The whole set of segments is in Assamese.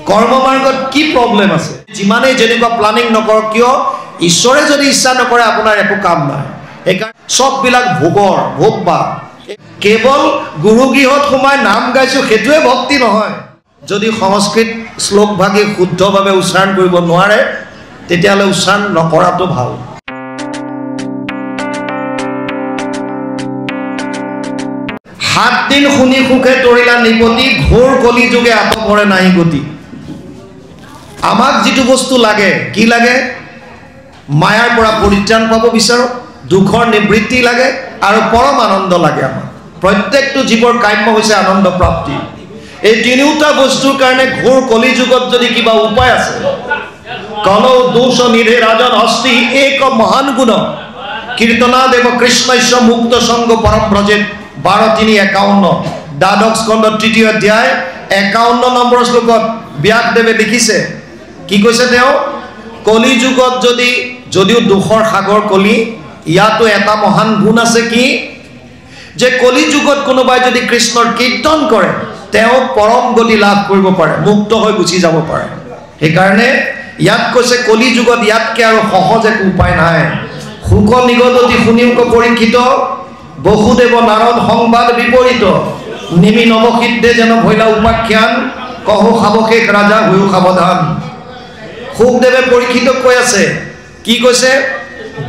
কৰ্মমাৰ্গত কি প্ৰব্লেম আছে যিমানেই যেনেকুৱা প্লানিং নকৰ কিয় ঈশ্বৰে যদি ইচ্ছা নকৰে আপোনাৰ একো কাম নাই সেইকাৰণে সববিলাক ভোগবা কেৱল গুৰুগৃহত সোমাই নাম গাইছোঁ সেইটোৱে ভক্তি নহয় যদি সংস্কৃত শ্লোক ভাগি শুদ্ধভাৱে উচ্চাৰণ কৰিব নোৱাৰে তেতিয়াহ'লে উচ্চাৰণ নকৰাটো ভাল সাত দিন শুনি সুখে তৰিলা নিপতি ঘোৰ কলি যুগে আতপৰে নাই গতি আমাক যেটো বস্তু লাগে কি লাগে মায়াৰ পৰা পৰিত্ৰাণ পাব বিচাৰো দুখৰ নিবৃত্তি লাগে আৰু পৰম আনন্দ লাগে আমাক প্ৰত্যেকটো জীৱৰ কাম্য হৈছে আনন্দ প্ৰাপ্তি এই তিনিটা বস্তুৰ কাৰণে ঘোৰ কলি যুগত যদি কিবা উপায় আছে কলৌ দোষ নিধে ৰাজন হস্তি এক মহান গুণ কীৰ্তনা দেৱ কৃষ্ণস্য মুক্ত সংগ পৰম ব্ৰজেত 12:351 দ্বাদশ স্কন্ধ 3য় অধ্যায় 51 নম্বৰ শ্লোকত ব্যাসদেৱে লিখিছে কি কৈছে তেওঁ কলি যুগত যদিও দুখৰ সাগৰ কলি ইয়াতো এটা মহান গুণ আছে কি যে কলি যুগত কোনোবাই যদি কৃষ্ণৰ কীৰ্তন কৰে তেওঁ পৰম গতি লাভ কৰিব পাৰে মুক্ত হৈ গুচি যাব পাৰে সেইকাৰণে ইয়াত কৈছে কলি যুগত ইয়াতকে আৰু সহজ একো উপায় নাই সুখ নিগদতি শুনিওক পৰীক্ষিত বসুদেৱ নাৰদ সংবাদ বিপৰীত নিমি নৱসিদ্ধে যেন ভৈলা উপাখ্যান কহু সাৱশেষ ৰাজা হৈও সাৱধান সুখদেৱে পৰীক্ষিতক কৈ আছে কি কৈছে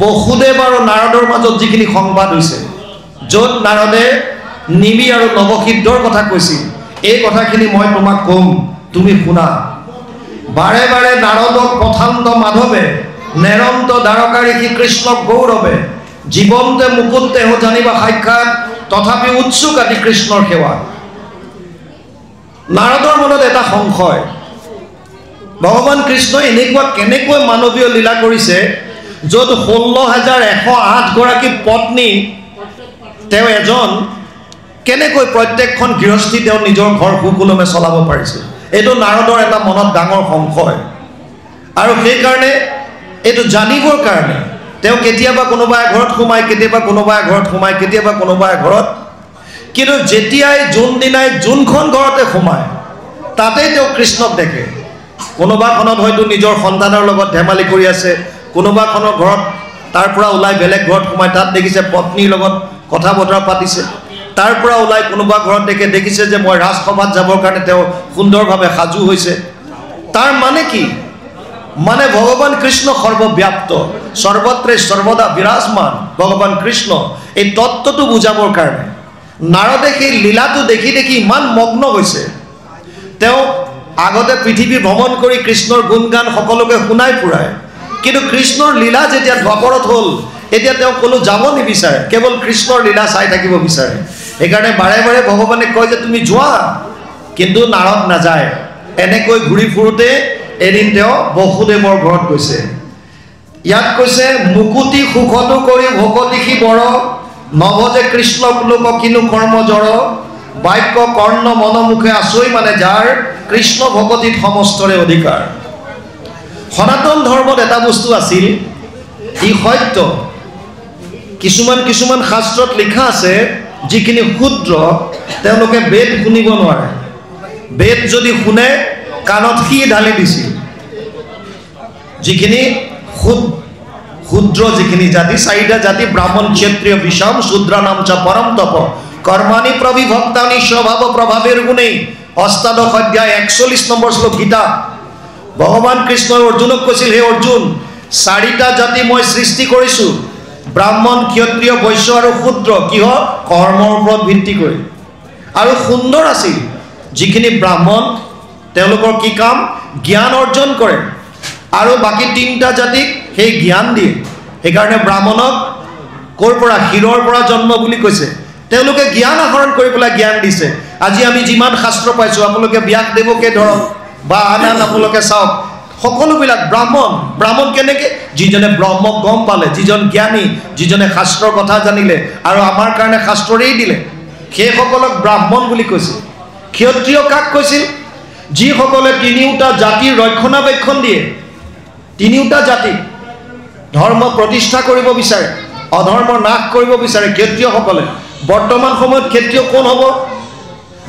বসুদেৱ আৰু নাৰদৰ মাজত যিখিনি সংবাদ হৈছে য'ত নাৰদে নিমি আৰু নৱসিদ্ধৰ কথা কৈছিল এই কথাখিনি মই তোমাক কম তুমি শুনা বাৰে বাৰে নাৰদক পথান্ত মাধৱে নেৰন্ত দ্বাৰকাৰী কৃষ্ণক গৌৰৱে জীৱন্তে মুকুন্দে জানিবা সাক্ষাৎ তথাপি উৎসুক আদি কৃষ্ণৰ সেৱা নাৰদৰ মনত এটা সংশয় ভগৱান কৃষ্ণ এনেকুৱা কেনেকৈ মানৱীয় লীলা কৰিছে য'ত 16,108 গৰাকী পত্নী তেওঁ এজন কেনেকৈ প্ৰত্যেকখন গৃহস্থী তেওঁ নিজৰ ঘৰ সুকুলমে চলাব পাৰিছে এইটো নাৰদৰ এটা মনত ডাঙৰ সংশয় আৰু সেইকাৰণে এইটো জানিবৰ কাৰণে তেওঁ কেতিয়াবা কোনোবা ঘৰত সোমাই কেতিয়াবা কোনোবা ঘৰত সোমাই কেতিয়াবা কোনোবা ঘৰত কিন্তু যেতিয়াই যোনদিনাই যোনখন ঘৰতে সোমায় তাতেই তেওঁ কৃষ্ণক দেখে কোনোবাখনত হয়তো নিজৰ সন্তানৰ লগত ধেমালি কৰি আছে কোনোবাখনৰ ঘৰত তাৰ পৰা ওলাই বেলেগ ঘৰত সোমাই তাত দেখিছে পত্নীৰ লগত কথা বতৰা পাতিছে তাৰ পৰা ওলাই কোনোবা ঘৰত দেখিছে যে মই ৰাজসভাত যাবৰ কাৰণে তেওঁ সুন্দৰভাৱে সাজু হৈছে তাৰ মানে কি মানে ভগৱান কৃষ্ণ সৰ্বব্যাপ্ত সৰ্বত্ৰে সৰ্বদা বিৰাজমান ভগৱান কৃষ্ণ এই তত্ত্বটো বুজাবৰ কাৰণে নাৰদে সেই লীলাটো দেখি দেখি ইমান মগ্ন হৈছে তেওঁ আগতে পৃথিৱী ভ্ৰমণ কৰি কৃষ্ণৰ গুণগান সকলোকে শুনাই ফুৰায় কিন্তু কৃষ্ণৰ লীলা যেতিয়া দ্বাপৰত হ'ল এতিয়া তেওঁ কোনো যাব নিবিচাৰে কেৱল কৃষ্ণৰ লীলা চাই থাকিব বিচাৰে সেইকাৰণে বাৰে বাৰে ভগৱানে কয় যে তুমি যোৱা কিন্তু নাৰদ নাযায় এনেকৈ ঘূৰি ফুৰোতে এদিন তেওঁ বসুদেৱৰ ঘৰত গৈছে ইয়াত কৈছে মুকুতি সুখতো কৰি ভকতি সি বৰ নভজে কৃষ্ণক লোক কিনো কৰ্ম জড় বাক্য কৰ্ণ মনমুখে আছই মানে যাৰ কৃষ্ণ ভকতিত সমস্তৰে অধিকাৰ সনাতন ধৰ্মত এটা বস্তু আছিল ই সত্য কিছুমান শাস্ত্ৰত লিখা আছে যিখিনি ক্ষুদ্ৰ তেওঁলোকে বেদ শুনিব নোৱাৰে বেদ যদি শুনে কাণত সি ঢালি দিছিল যিখিনি ক্ষুদ্ৰ যিখিনি জাতি চাৰিটা জাতি ব্ৰাহ্মণ ক্ষত্ৰিয় বিষম শূদ্ৰ নাম চ পৰম তপ কৰ্মাণি প্ৰবিভক্তানি স্বভাৱ প্ৰভাৱেৰ গুণেই অষ্টাদশ অধ্যায় 41 নম্বৰ শ্লোক গীতা ভগৱান কৃষ্ণই অৰ্জুনক কৈছিল হে অৰ্জুন চাৰিটা জাতি মই সৃষ্টি কৰিছোঁ ব্ৰাহ্মণ ক্ষত্ৰিয় বৈশ্য আৰু শূদ্ৰ কিহ কৰ্মৰ ওপৰত ভিত্তি কৰি আৰু সুন্দৰ আছিল যিখিনি ব্ৰাহ্মণ তেওঁলোকৰ কি কাম জ্ঞান অৰ্জন কৰে আৰু বাকি তিনিটা জাতিক সেই জ্ঞান দিয়ে সেইকাৰণে ব্ৰাহ্মণক ক'ৰ পৰা ক্ষীৰৰ পৰা জন্ম বুলি কৈছে তেওঁলোকে জ্ঞান আহৰণ কৰি পেলাই জ্ঞান দিছে আজি আমি যিমান শাস্ত্ৰ পাইছোঁ আপোনালোকে ব্যাসদেৱকে ধৰক বা আন আপোনালোকে চাওক সকলোবিলাক ব্ৰাহ্মণ কেনেকৈ যিজনে ব্ৰহ্মক গম পালে যিজন জ্ঞানী যিজনে শাস্ত্ৰৰ কথা জানিলে আৰু আমাৰ কাৰণে শাস্ত্ৰৰেই দিলে সেইসকলক ব্ৰাহ্মণ বুলি কৈছিল ক্ষত্ৰিয় কাক কৈছিল যিসকলে তিনিওটা জাতিৰ ৰক্ষণাবেক্ষণ দিয়ে তিনিওটা জাতি ধৰ্ম প্ৰতিষ্ঠা কৰিব বিচাৰে অধৰ্ম নাশ কৰিব বিচাৰে ক্ষত্ৰিয়সকলে বৰ্তমান সময়ত ক্ষত্ৰিয় কোন হ'ব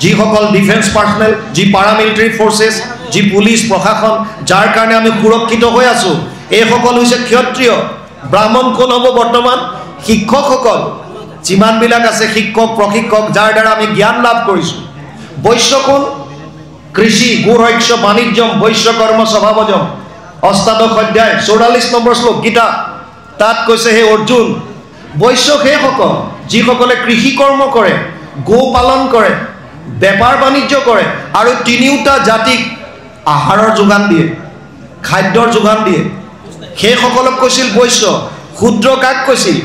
যিসকল ডিফেন্স পাৰ্সনেল যি পাৰামিলিটাৰী ফৰ্চেছ যি পুলিচ প্ৰশাসন যাৰ কাৰণে আমি সুৰক্ষিত হৈ আছোঁ এইসকল হৈছে ক্ষত্ৰিয় ব্ৰাহ্মণ কোন হ'ব বৰ্তমান শিক্ষকসকল যিমানবিলাক আছে শিক্ষক প্ৰশিক্ষক যাৰ দ্বাৰা আমি জ্ঞান লাভ কৰিছোঁ বৈশ্য কোন কৃষি গুৰহস্য বাণিজ্যম বৈশ্য কৰ্ম স্বভাৱজম অষ্টাদশ অধ্যায় 44 নম্বৰ শ্লোক গীতা তাত কৈছে হে অৰ্জুন বৈশ্য সেইসকল যিসকলে কৃষি কৰ্ম কৰে গো পালন কৰে বেপাৰ বাণিজ্য কৰে আৰু তিনিওটা জাতিক আহাৰৰ যোগান দিয়ে খাদ্যৰ যোগান দিয়ে সেইসকলক কৈছিল বৈশ্য ক্ষুদ্ৰ কাক কৈছিল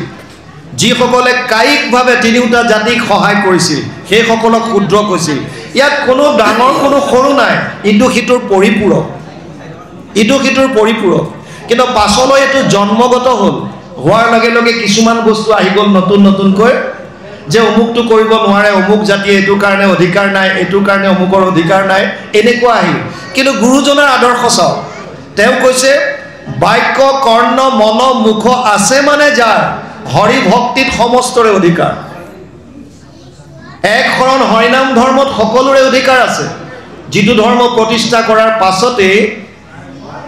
যিসকলে কায়িকভাৱে তিনিওটা জাতিক সহায় কৰিছিল সেইসকলক ক্ষুদ্ৰ কৈছিল ইয়াত কোনো ডাঙৰ কোনো সৰু নাই ইটো সিটোৰ পৰিপূৰক কিন্তু পাছলৈ এইটো জন্মগত হ'ল হোৱাৰ লগে লগে কিছুমান বস্তু আহি গ'ল নতুনকৈ যে অমুকটো কৰিব নোৱাৰে অমুক জাতি এইটো কাৰণে অধিকাৰ নাই এইটো কাৰণে অমুকৰ অধিকাৰ নাই এনেকুৱা আহিল কিন্তু গুৰুজনাৰ আদৰ্শ চাওক তেওঁ কৈছে বাক্য কৰ্ণ মন মুখ আছে মানে যাৰ হৰি ভক্তিত সমস্তৰে অধিকাৰ এক শৰণ হৰিনাম ধৰ্মত সকলোৰে অধিকাৰ আছে যিটো ধৰ্ম প্ৰতিষ্ঠা কৰাৰ পাছতে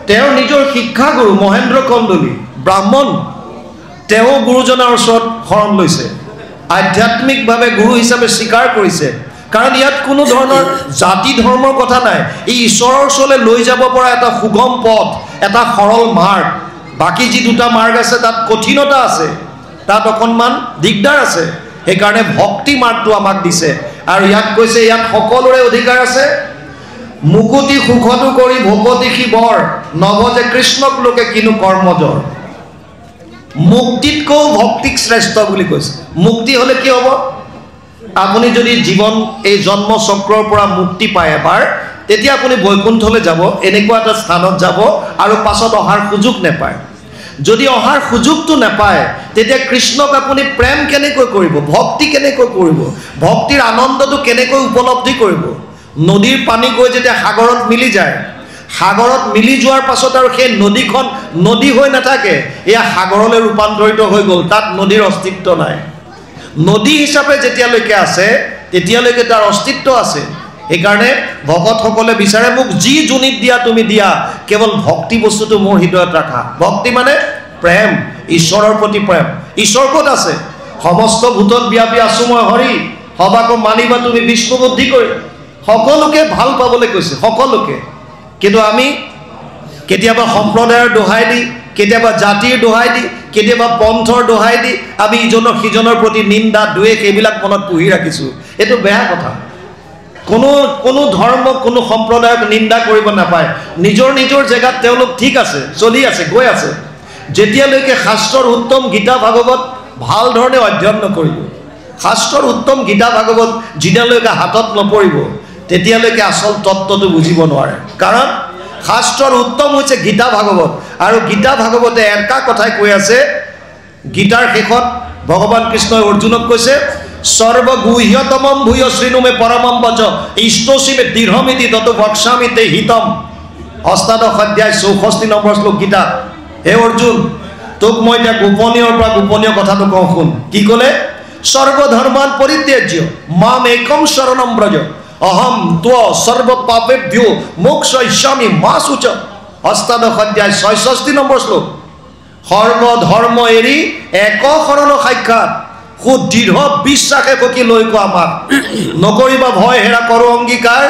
তেওঁৰ নিজৰ শিক্ষাগুৰু মহেন্দ্ৰ কন্দলী ব্ৰাহ্মণ তেওঁ গুৰুজনাৰ ওচৰত শৰণ লৈছে আধ্যাত্মিকভাৱে গুৰু হিচাপে স্বীকাৰ কৰিছে কাৰণ ইয়াত কোনো ধৰণৰ জাতি ধৰ্মৰ কথা নাই এই ঈশ্বৰৰ ওচৰলৈ লৈ যাব পৰা এটা সুগম পথ এটা সৰল মাৰ্গ বাকী যি দুটা মাৰ্গ আছে তাত কঠিনতা আছে তাত অকণমান দিগদাৰ আছে সেইকাৰণে ভক্তি মাৰ্গটো আমাক দিছে আৰু ইয়াত কৈছে ইয়াত সকলোৰে অধিকাৰ আছে মুকুতি সুখতো কৰি ভকতি সি বৰ নভজে কৃষ্ণক লোকে কিনো কৰ্মজৰ মুক্তিতকৈ ভক্তিক শ্ৰেষ্ঠ বুলি কৈছে মুক্তি হ'লে কি হ'ব আপুনি যদি জীৱন এই জন্ম চক্ৰৰ পৰা মুক্তি পায় এবাৰ তেতিয়া আপুনি বৈকুণ্ঠলৈ যাব এনেকুৱা এটা স্থানত যাব আৰু পাছত অহাৰ সুযোগ নাপায় যদি অহাৰ সুযোগটো নাপায় তেতিয়া কৃষ্ণক আপুনি প্ৰেম কেনেকৈ কৰিব ভক্তি কেনেকৈ কৰিব ভক্তিৰ আনন্দটো কেনেকৈ উপলব্ধি কৰিব নদীৰ পানী গৈ যেতিয়া সাগৰত মিলি যায় সাগৰত মিলি যোৱাৰ পাছত আৰু সেই নদীখন নদী হৈ নাথাকে এয়া সাগৰলৈ ৰূপান্তৰিত হৈ গ'ল তাত নদীৰ অস্তিত্ব নাই নদী হিচাপে যেতিয়ালৈকে আছে তেতিয়ালৈকে তাৰ অস্তিত্ব আছে সেইকাৰণে ভকতসকলে বিচাৰে মোক যি জুনিত দিয়া তুমি দিয়া কেৱল ভক্তি বস্তুটো মোৰ হৃদয়ত ৰাখা ভক্তি মানে প্ৰেম ঈশ্বৰৰ প্ৰতি প্ৰেম ঈশ্বৰ ক'ত আছে সমস্ত ভূতত ব্যাপী আছো মই হৰি সবাকো মানিবা তুমি বিষ্ণু বুদ্ধি কৰি সকলোকে ভাল পাবলৈ কৈছে সকলোকে কিন্তু আমি কেতিয়াবা সম্প্ৰদায়ৰ দোহাই দি কেতিয়াবা জাতিৰ দোহাই দি কেতিয়াবা পন্থৰ দোহাই দি আমি ইজনৰ সিজনৰ প্ৰতি নিন্দা দ্বেষ এইবিলাক মনত পুহি ৰাখিছোঁ এইটো বেয়া কথা কোনো ধৰ্ম কোনো সম্প্ৰদায়ক নিন্দা কৰিব নাপায় নিজৰ নিজৰ জেগাত তেওঁলোক ঠিক আছে চলি আছে গৈ আছে যেতিয়ালৈকে শাস্ত্ৰৰ উত্তম গীতা ভাগৱত ভাল ধৰণে অধ্যয়ন নকৰিব শাস্ত্ৰৰ উত্তম গীতা ভাগৱত যিদিনালৈকে হাতত নপৰিব তেতিয়ালৈকে আচল তত্ত্বটো বুজিব নোৱাৰে কাৰণ শাস্ত্ৰৰ উত্তম হৈছে গীতা ভাগৱত আৰু গীতা ভাগৱতে এটা কথাই কৈ আছে গীতাৰ শেষত ভগৱান কৃষ্ণই অৰ্জুনক কৈছে সৰ্বগুহ্যতমম ভূয় শ্ৰীনুমে পৰমম বচ ইষ্টসীমে দৃঢ়মিতি তত বক্সামিতে হিতম অষ্টাদশ অধ্যায় 64 নম্বৰ শ্লোক গীতা হে অৰ্জুন তোক মই এতিয়া গোপনীয়ৰ পৰা গোপনীয় কথাটো কওঁ শুন কি ক'লে সৰ্বধৰ্মান পৰিত্যাজ্য মাম একম শৰণম ব্ৰজ অহম ত্ব সৰ্ব পাপেভ্যো মোক্ষয়িষ্যামি মা শুচ অষ্টাদশ অধ্যায় 66 নম্বৰ শ্লোক সৰ্বধৰ্ম এৰি এক শৰণ সাক্ষাৎ সুদৃঢ় বিশ্বাসে সখী লৈ কোৱা আমাক নকৰিবা ভয় হেৰা কৰো অংগীকাৰ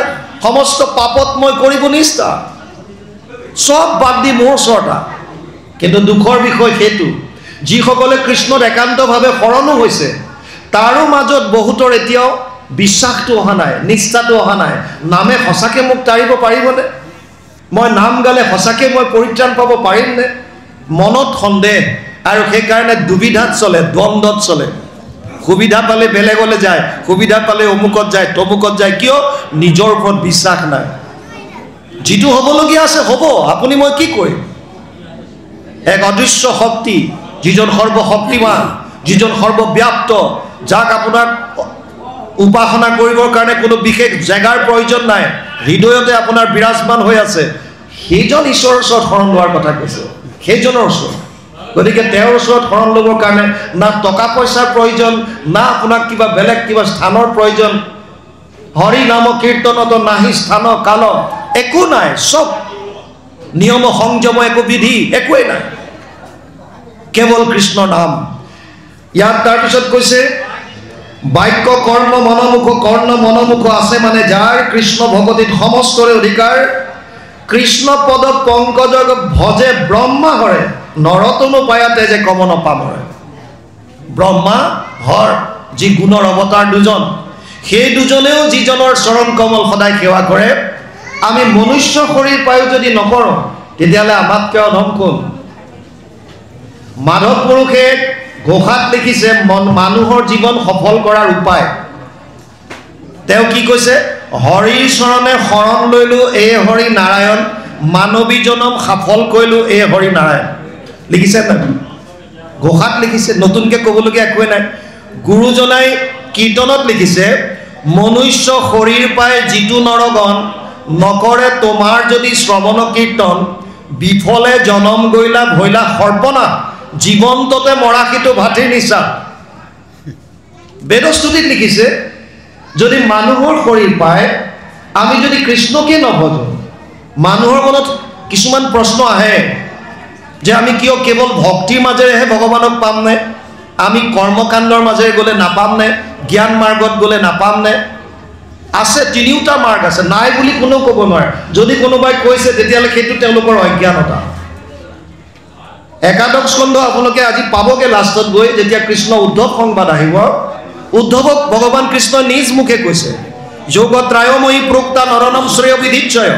সমস্ত পাপত মই কৰিব নিষ্ঠা সব বাদ দি মোৰ ওচৰতা কিন্তু দুখৰ বিষয় সেইটো যিসকলে কৃষ্ণত একান্তভাৱে শৰণো হৈছে তাৰো মাজত বহুতৰ এতিয়াও বিশ্বাসটো অহা নাই নিষ্ঠাটো অহা নাই নামে সঁচাকৈ মোক তাৰিব পাৰিবনে মই নাম গালে সঁচাকৈ মই পৰিত্ৰাণ পাব পাৰিমনে মনত সন্দেহ আৰু সেইকাৰণে দুবিধাত চলে দ্বন্দ্বত চলে সুবিধা পালে বেলেগলৈ যায় সুবিধা পালে অমুকত যায় তমুকত যায় কিয় নিজৰ ওপৰত বিশ্বাস নাই যিটো হ'বলগীয়া আছে হ'ব আপুনি মই কি কৰিম এক অদৃশ্য শক্তি যিজন সৰ্বশক্তিমান যিজন সৰ্বব্যাপ্ত যাক আপোনাক উপাসনা কৰিবৰ কাৰণে কোনো বিশেষ জেগাৰ প্ৰয়োজন নাই হৃদয়তে আপোনাৰ বিৰাজমান হৈ আছে সেইজন ঈশ্বৰৰ ওচৰত শৰণ লোৱাৰ কথা কৈছে সেইজনৰ ওচৰত গতিকে তেওঁৰ ওচৰত শৰণ ল'বৰ কাৰণে না টকা পইচাৰ প্ৰয়োজন না আপোনাক কিবা বেলেগ কিবা স্থানৰ প্ৰয়োজন হৰি নাম কীৰ্তনত নাহি স্থান কাল একো নাই, সব নিয়ম সংযম, একো বিধি একোৱেই নাই, কেৱল কৃষ্ণ নাম। ইয়াত তাৰপিছত কৈছে বাক্য কৰ্ম মনোমুখ কৰ্ণ মনোমুখ আছে মানে যাৰ কৃষ্ণ ভগতিত সমস্তৰে অধিকাৰ, কৃষ্ণ পদ পংকজ ভজে ব্ৰহ্মা হৰে, নৰতনু পায়াতে যে কমন পামৰে। ব্ৰহ্মা হৰ যি গুণৰ অৱতাৰ দুজন, সেই দুজনেও যিজনৰ চৰণ কমল সদায় সেৱা কৰে, আমি মনুষ্য শৰীৰ পায়ো যদি নকৰোঁ তেতিয়াহ'লে আমাতকৈ অধম কোন? মাধৱ পুৰুষে ঘোষাত লিখিছে মানুহৰ জীৱন সফল কৰাৰ উপায়। তেওঁ কি কৈছে? হৰিৰ চৰণে শৰণ লৈলো এই হৰি নাৰায়ণ, মানৱী জনম সফল কৰিলো এই হৰি নাৰায়ণ। লিখিছে নাই? ঘোষাত লিখিছে, নতুনকৈ ক'বলগীয়া একোৱেই নাই। গুৰুজনাই কীৰ্তনত লিখিছে মনুষ্য শৰীৰ পাই যিটো নৰগণ, নকৰে তোমাৰ যদি শ্ৰৱণ কীৰ্তন, বিফলে জনম গৈলা ভৈলা সৰ্বনাশ, জীৱন্ততে মৰাশীটো ভাতৃৰ নিচা। বেদস্তুতিত লিখিছে যদি মানুহৰ শৰীৰ পায় আমি যদি কৃষ্ণকে নভজো, মানুহৰ মনত কিছুমান প্ৰশ্ন আহে যে আমি কিয় কেৱল ভক্তিৰ মাজেৰেহে ভগৱানক পামনে, আমি কৰ্মকাণ্ডৰ মাজেৰে গ'লে নাপামনে, জ্ঞান মাৰ্গত গ'লে নাপামনে? আছে, তিনিওটা মাৰ্গ আছে, নাই বুলি কোনেও ক'ব নোৱাৰে। যদি কোনোবাই কৈছে তেতিয়াহ'লে সেইটো তেওঁলোকৰ অজ্ঞানতা। একাদশ স্কন্ধ আপোনালোকে আজি পাবগৈ লাষ্টত গৈ, যেতিয়া কৃষ্ণ উদ্ধৱ সংবাদ আহিব। উদ্ধৱক ভগৱান কৃষ্ণই নিজ মুখে কৈছে যোগত্ৰায়ময়ী প্ৰোক্তা নৰনম শ্ৰেয় বিধিচ্ছয়,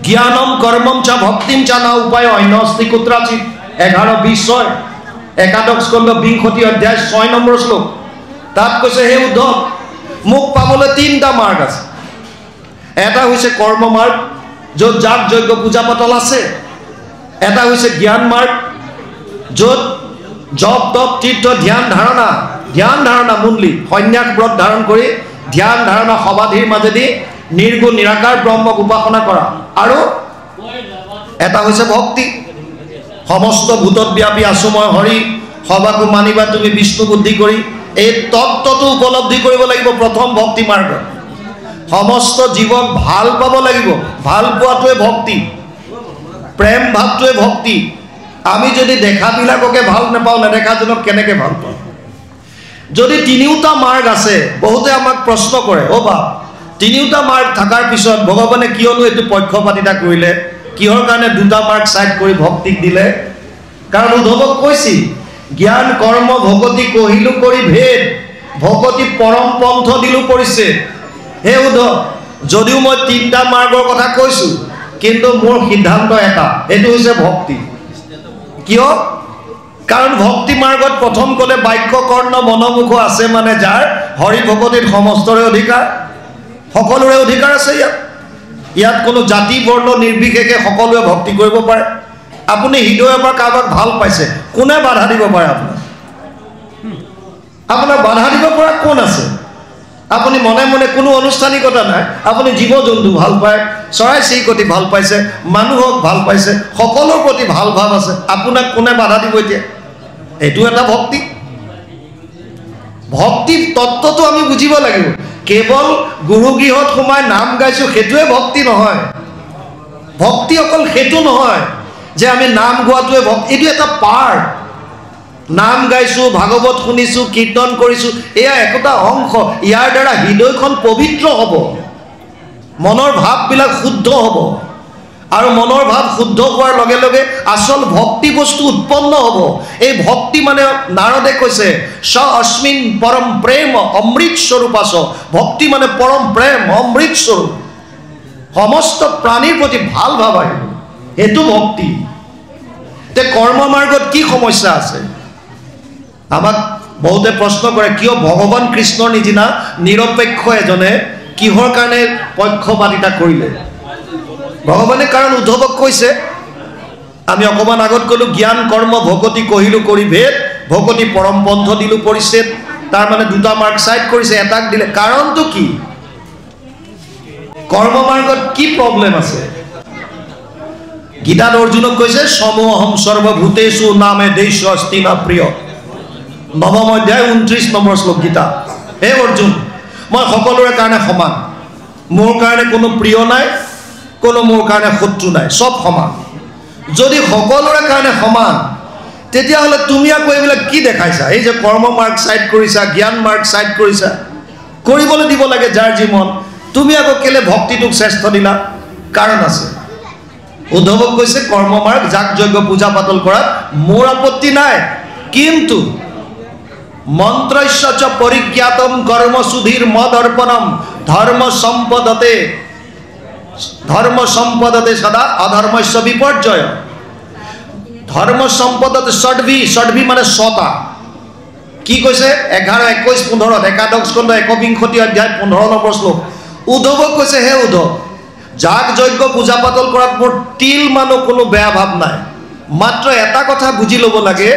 জ্ঞানম কৰ্মম চা ভক্তিম চা না উপায় অন্য অস্তি কুত্ৰাচিত। 11:20 একাদশ স্কন্ধ 20 অধ্যায় 6 নম্বৰ শ্লোক। তাত কৈছে হে উদ্ধৱ, মোক পাবলৈ তিনিটা মাৰ্গ আছে। এটা হৈছে কৰ্ম মাৰ্গ, য'ত যাগ যজ্ঞ পূজা পাতল আছে। এটা হৈছে জ্ঞান মাৰ্গ, য'ত জপ তপ তীৰ্থ ধ্যান ধাৰণা মুণ্ডলি সন্ন্যাস ব্ৰত ধাৰণ কৰি ধ্যান ধাৰণা সমাধিৰ মাজেদি নিৰ্গুণ নিৰাকাৰ ব্ৰহ্মক উপাসনা কৰা। আৰু এটা হৈছে ভক্তি, সমস্ত ভূতত ব্যাপী আছো মই হৰি, সবাকো মানিবা তুমি বিষ্ণু বুদ্ধি কৰি। এই তত্ত্বটো উপলব্ধি কৰিব লাগিব প্ৰথম ভক্তি মাৰ্গত। সমস্ত জীৱক ভাল পাব লাগিব, ভাল পোৱাটোৱে ভক্তি, প্ৰেম ভাৱটোৱে ভক্তি। আমি যদি দেখাবিলাককে ভাল নাপাওঁ, নেদেখাজনক কেনেকৈ ভাল পাওঁ? যদি তিনিওটা মাৰ্গ আছে, বহুতে আমাক প্ৰশ্ন কৰে অ' বা তিনিওটা মাৰ্গ থকাৰ পিছত ভগৱানে কিয়নো এইটো পক্ষপাতিতা কৰিলে, কিহৰ কাৰণে দুটা মাৰ্গ চাইড কৰি ভক্তিক দিলে? কাৰণ উদ্ধৱক কৈছিল জ্ঞান কৰ্ম ভগতি কহিলো কৰি ভেদ, ভগতি পৰম পন্থ দিলো পৰিছে। হে উদ্ধৱ, যদিও মই তিনিটা মাৰ্গৰ কথা কৈছোঁ, কিন্তু মোৰ সিদ্ধান্ত এটা, এইটো হৈছে ভক্তি। কিয়? কাৰণ ভক্তি মাৰ্গত প্ৰথম ক'লে বাক্য কৰ্ণ মনোমুখ আছে মানে যাৰ হৰি ভগতিত সমস্তৰে অধিকাৰ, সকলোৰে অধিকাৰ আছে। ইয়াত কোনো জাতি বৰ্ণ নিৰ্বিশেষে সকলোৱে ভক্তি কৰিব পাৰে। আপুনি হৃদয়ৰ পৰা কাৰোবাক ভাল পাইছে, কোনে বাধা দিব পাৰে? আপোনাক বাধা দিব পৰা কোন আছে? আপুনি মনে মনে কোনো আনুষ্ঠানিকতা নাই, আপুনি জীৱ জন্তু ভাল পায়, চৰাই চিৰিকটি ভাল পাইছে, মানুহক ভাল পাইছে, সকলোৰ প্ৰতি ভাল ভাৱ আছে, আপোনাক কোনে বাধা দিব এতিয়া? এইটো এটা ভক্তি। ভক্তি তত্ত্বটো আমি বুজিব লাগিব। কেৱল গুৰুগৃহত সোমাই নাম গাইছোঁ সেইটোৱে ভক্তি নহয়। ভক্তি অকল সেইটো নহয় যে আমি নাম গোৱাটোৱে ভক্তি, এইটো এটা পাৰ্ট। নাম গাইছোঁ, ভাগৱত শুনিছোঁ, কীৰ্তন কৰিছোঁ, এয়া একোটা অংশ। ইয়াৰ দ্বাৰা হৃদয়খন পবিত্ৰ হ'ব, মনৰ ভাৱবিলাক শুদ্ধ হ'ব, আৰু মনৰ ভাৱ শুদ্ধ হোৱাৰ লগে লগে আচল ভক্তি বস্তু উৎপন্ন হ'ব। এই ভক্তি মানে নাৰদে কৈছে স অস্মিন পৰম প্ৰেম অমৃত স্বৰূপ আছ। ভক্তি মানে পৰম প্ৰেম, অমৃত স্বৰূপ, সমস্ত প্ৰাণীৰ প্ৰতি ভাল ভাৱ আহিব, সেইটো ভক্তি। তে কৰ্ম মাৰ্গত কি সমস্যা আছে? আমাক বহুতে প্ৰশ্ন কৰে কিয় ভগৱান কৃষ্ণৰ নিচিনা নিৰপেক্ষ এজনে কিহৰ কাৰণে পক্ষপাতিতা কৰিলে? ভগৱানে কাৰণ উদ্ধৱক কৈছে, আমি অকণমান আগত ক'লোঁ জ্ঞান কৰ্ম ভগতি কহিলো কৰি ভেদ, ভগতি পৰম পন্থ দিলো পৰিছেদ। তাৰ মানে দুটা মাৰ্গ চাইড কৰিছে, এটাক দিলে। কাৰণটো কি? কৰ্ম মাৰ্গত কি প্ৰব্লেম আছে? গীতাত অৰ্জুনক কৈছে সমোহম সৰ্বভূতেষু নামে দেশ অস্তি না প্ৰিয়। 9ম অধ্যায় 29 নম্বৰ শ্লোক গীতা। হে অৰ্জুন, মই সকলোৰে কাৰণে সমান, মোৰ কাৰণে কোনো প্ৰিয় নাই, কোনো মোৰ কাৰণে শত্ৰু নাই, চব সমান। যদি সকলোৰে কাৰণে সমান, তেতিয়াহ'লে তুমি আকৌ এইবিলাক কি দেখাইছা? এই যে কৰ্ম মাৰ্গ চাইড কৰিছা, জ্ঞান মাৰ্গ চাইড কৰিছা, কৰিবলৈ দিব লাগে যাৰ যি মন। তুমি আকৌ কেলে ভক্তিটোক শ্ৰেষ্ঠ দিলা? কাৰণ আছে। উদ্ধৱক কৈছে কৰ্ম মাৰ্গ, যাগ যজ্ঞ পূজা পাতল কৰাত মোৰ আপত্তি নাই, কিন্তু মন্ত্ৰস্য চ পৰিজ্ঞাতম কৰ্মসুধীৰ মদৰ্পণম ধৰ্ম সম্পদতে সদা অধৰ্মস্য বিপৰ্যয়। ধৰ্ম সম্পদতে ষড্ভি মানে ছটা। কি কৈছে? 11, 21, 15 একাদশ স্কন্ধ 1বিংশতি অধ্যায় 15 নম্বৰ শ্লোক। উদ্ধৱক কৈছে, হে উদ্ধৱ, যাগ যজ্ঞ পূজা পাতল কৰাত মোৰ তিল মানো কোনো বেয়া ভাৱ নাই। মাত্ৰ এটা কথা বুজি ল'ব লাগে,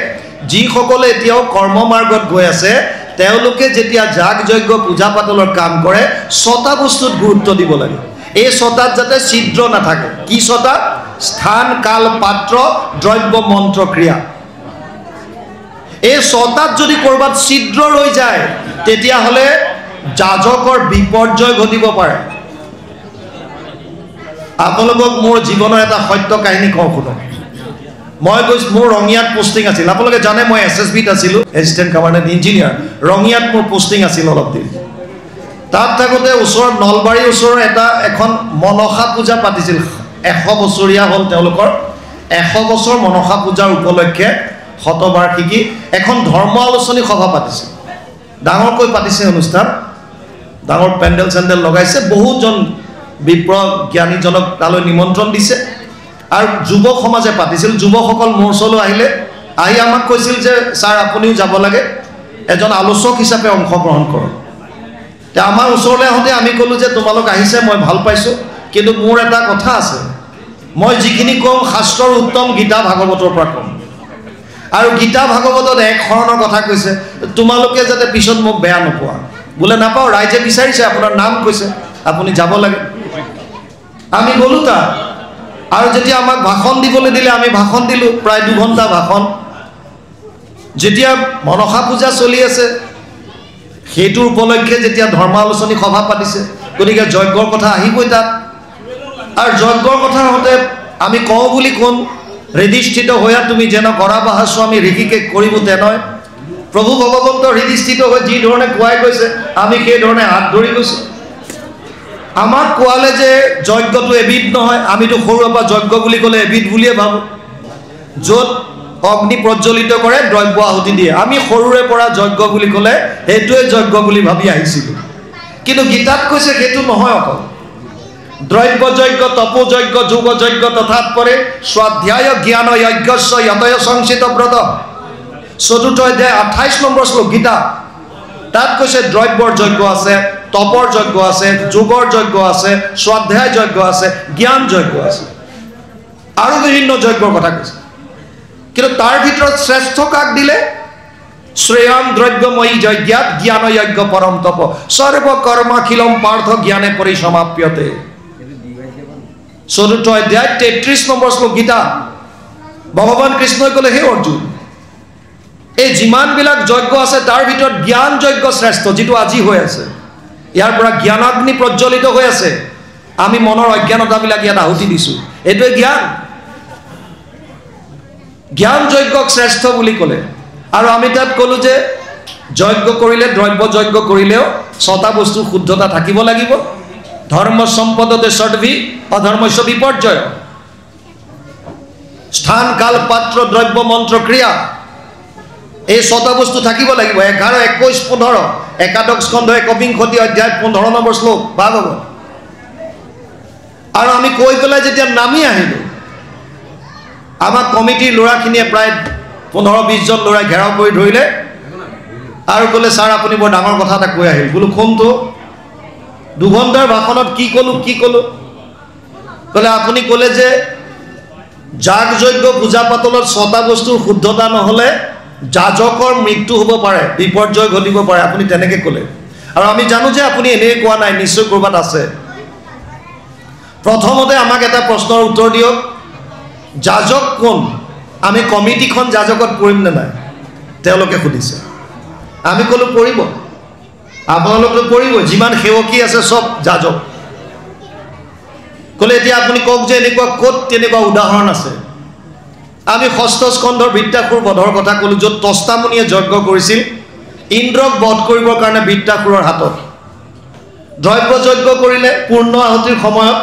যিসকলে এতিয়াও কৰ্ম মাৰ্গত গৈ আছে, তেওঁলোকে যেতিয়া যাগ যজ্ঞ পূজা পাতলৰ কাম কৰে, ছটা বস্তুত গুৰুত্ব দিব লাগে। এই ছটাত যাতে ছিদ্ৰ নাথাকে। কি ছটা? স্থান, কাল, পাত্ৰ, দ্ৰব্য, মন্ত্ৰ, ক্ৰিয়া। এই ছটাত যদি ক'ৰবাত ছিদ্ৰ ৰৈ যায়, তেতিয়াহ'লে যাজকৰ বিপৰ্যয় ঘটিব পাৰে। আপোনালোকক মোৰ জীৱনৰ এটা সত্য কাহিনী কওঁ, শুনক। মই গৈছোঁ, মোৰ ৰঙিয়াত পোষ্টিং আছিল। আপোনালোকে জানে মই SSBত আছিলোঁ, এছিষ্টেণ্ট কমাণ্ডেণ্ট ইঞ্জিনিয়াৰ। ৰঙিয়াত মোৰ পোষ্টিং আছিল অলপ দিন। তাত থাকোঁতে ওচৰত নলবাৰীৰ ওচৰৰ এখন মনসা পূজা পাতিছিল। 100 বছৰীয়া হ'ল তেওঁলোকৰ। 100 বছৰ মনসা পূজাৰ উপলক্ষে শতবাৰ্ষিকী এখন ধৰ্ম আলোচনী সভা পাতিছে। ডাঙৰকৈ পাতিছে অনুষ্ঠান, ডাঙৰ পেণ্ডেল চেণ্ডেল লগাইছে, বহুজন বিপ্ৰ জ্ঞানীজনক তালৈ নিমন্ত্ৰণ দিছে। আৰু যুৱক সমাজে পাতিছিল। যুৱকসকল মোৰ ওচৰলৈ আহিলে, আহি আমাক কৈছিল যে ছাৰ আপুনিও যাব লাগে, এজন আলোচক হিচাপে অংশগ্ৰহণ কৰক। এতিয়া আমাৰ ওচৰলৈ আহোঁতে আমি ক'লোঁ যে তোমালোক আহিছে, মই ভাল পাইছোঁ, কিন্তু মোৰ এটা কথা আছে। মই যিখিনি ক'ম শাস্ত্ৰৰ উত্তম গীতা ভাগৱতৰ পৰা ক'ম। আৰু গীতা ভাগৱতত এক শৰণৰ কথা কৈছে, তোমালোকে যাতে পিছত মোক বেয়া নোপোৱা। বোলে নাপাওঁ, ৰাইজে বিচাৰিছে, আপোনাৰ নাম কৈছে, আপুনি যাব লাগে। আমি গ'লোঁ তাত, আৰু যেতিয়া আমাক ভাষণ দিবলৈ দিলে, আমি ভাষণ দিলোঁ, প্ৰায় 2 ঘণ্টা ভাষণ। যেতিয়া মনসা পূজা চলি আছে, সেইটোৰ উপলক্ষে যেতিয়া ধৰ্ম আলোচনী সভা পাতিছে, গতিকে যজ্ঞৰ কথা আহিবই তাত। আৰু যজ্ঞৰ কথা হওঁতে আমি কওঁ বুলি কোন হৃদিস্থিত হৈয়া তুমি যেন কৰা বাহা স্বামী ঋষিকে কৰিব তেনেয়। প্ৰভু ভগৱন্ত হৃদিস্থিত হৈ যি ধৰণে কোৱাই গৈছে, আমি সেই ধৰণে হাত ধৰি গৈছোঁ। আমাক কোৱালে যে যজ্ঞটো এবিধ নহয়, আমিতো সৰুৰে পৰা যজ্ঞ বুলি ক'লে এবিধ বুলিয়ে ভাবোঁ। য'ত অগ্নি প্ৰজ্বলিত কৰে, দ্ৰব্য আহুতি দিয়ে, আমি সৰুৰে পৰা যজ্ঞ বুলি ক'লে সেইটোৱে যজ্ঞ বুলি ভাবি আহিছিলোঁ। কিন্তু গীতাত কৈছে সেইটো নহয় অকল। দ্ৰব্য যজ্ঞ, তপো যজ্ঞ, যোগ যজ্ঞ তথাৎ পৰে স্বাধ্যায় জ্ঞান যজ্ঞস্য যতয় সংচিত ব্ৰত। 4ৰ্থ অধ্যায় 28 নম্বৰ শ্লোক গীতা। তাত কৈছে দ্ৰব্যৰ যজ্ঞ আছে, তপৰ যজ্ঞ আছে, যোগৰ যজ্ঞ আছে, স্বাধ্যায় যজ্ঞ আছে, জ্ঞান যজ্ঞ আছে, আৰু বিভিন্ন যজ্ঞৰ কথা কৈছে। কিন্তু তাৰ ভিতৰত শ্ৰেষ্ঠ কাক দিলে? শ্ৰেয়াম দ্ৰব্যময়ী যজ্ঞাত জ্ঞান যজ্ঞ পৰম তপ সৰ্ব কৰ্মাখিলম পাৰ্থ জ্ঞানে পৰিসমাপ্যতে। 4ৰ্থ অধ্যায় 33 নম্বৰ শ্লোক গীতা। ভগৱান কৃষ্ণই ক'লে, হে অৰ্জুন, এই যিমানবিলাক যজ্ঞ আছে তাৰ ভিতৰত জ্ঞান যজ্ঞ শ্ৰেষ্ঠ, যিটো আজি হৈ আছে। ইয়াৰ পৰা জ্ঞানাগ্নি প্ৰজ্বলিত হৈ আছে। আমি মনৰ অজ্ঞানতাবিলাক ইয়াত আহুতি দিছোঁ, এইটোৱে জ্ঞান। জ্ঞান যজ্ঞক শ্ৰেষ্ঠ বুলি ক'লে। আৰু আমি তাত ক'লোঁ যে যজ্ঞ কৰিলে, দ্ৰব্য যজ্ঞ কৰিলেও 6টা বস্তুৰ শুদ্ধতা থাকিব লাগিব। ধৰ্ম সম্পদতে ষড্ভি অধৰ্মস্য বিপৰ্যয়। স্থান, কাল, পাত্ৰ, দ্ৰব্য, মন্ত্ৰ, ক্ৰিয়া, এই 6টা বস্তু থাকিব লাগিব। 11, 21, 15 একাদশ স্কন্ধ 1বিংশতি অধ্যায় 15 নম্বৰ শ্লোক ভাগৱত। আৰু আমি কৈ পেলাই যেতিয়া নামি আহিলোঁ, আমাক কমিটিৰ ল'ৰাখিনিয়ে প্ৰায় 15-20 জন ল'ৰাই ঘেৰাও কৰি ধৰিলে আৰু ক'লে, ছাৰ আপুনি বৰ ডাঙৰ কথা এটা কৈ আহিল। বোলো কোনটো? 2 ঘণ্টাৰ ভাষণত কি ক'লোঁ? ক'লে আপুনি ক'লে যে যাগ যজ্ঞ পূজা পাতলত 6টা বস্তুৰ শুদ্ধতা নহ'লে যাজকৰ মৃত্যু হ'ব পাৰে, বিপৰ্যয় ঘটিব পাৰে, আপুনি তেনেকৈ ক'লে। আৰু আমি জানো যে আপুনি এনেই কোৱা নাই, নিশ্চয় ক'ৰবাত আছে। প্ৰথমতে আমাক এটা প্ৰশ্নৰ উত্তৰ দিয়ক, যাজক কোন? আমি কমিটিখন যাজকত পৰিম নে নাই? তেওঁলোকে সুধিছে। আমি ক'লোঁ পৰিব, আপোনালোকতো পৰিব, যিমান সেৱকী আছে চব যাজক। ক'লে এতিয়া আপুনি কওক যে এনেকুৱা ক'ত তেনেকুৱা উদাহৰণ আছে আমি ষষ্ঠ স্কন্ধৰ বৃত্তাসুৰ বধৰ কথা ক'লোঁ য'ত তস্তামুনিয়ে যজ্ঞ কৰিছিল ইন্দ্ৰক বধ কৰিবৰ কাৰণে বৃত্তাসুৰৰ হাতত দ্ৰব্য যজ্ঞ কৰিলে পূৰ্ণ আহুতিৰ সময়ত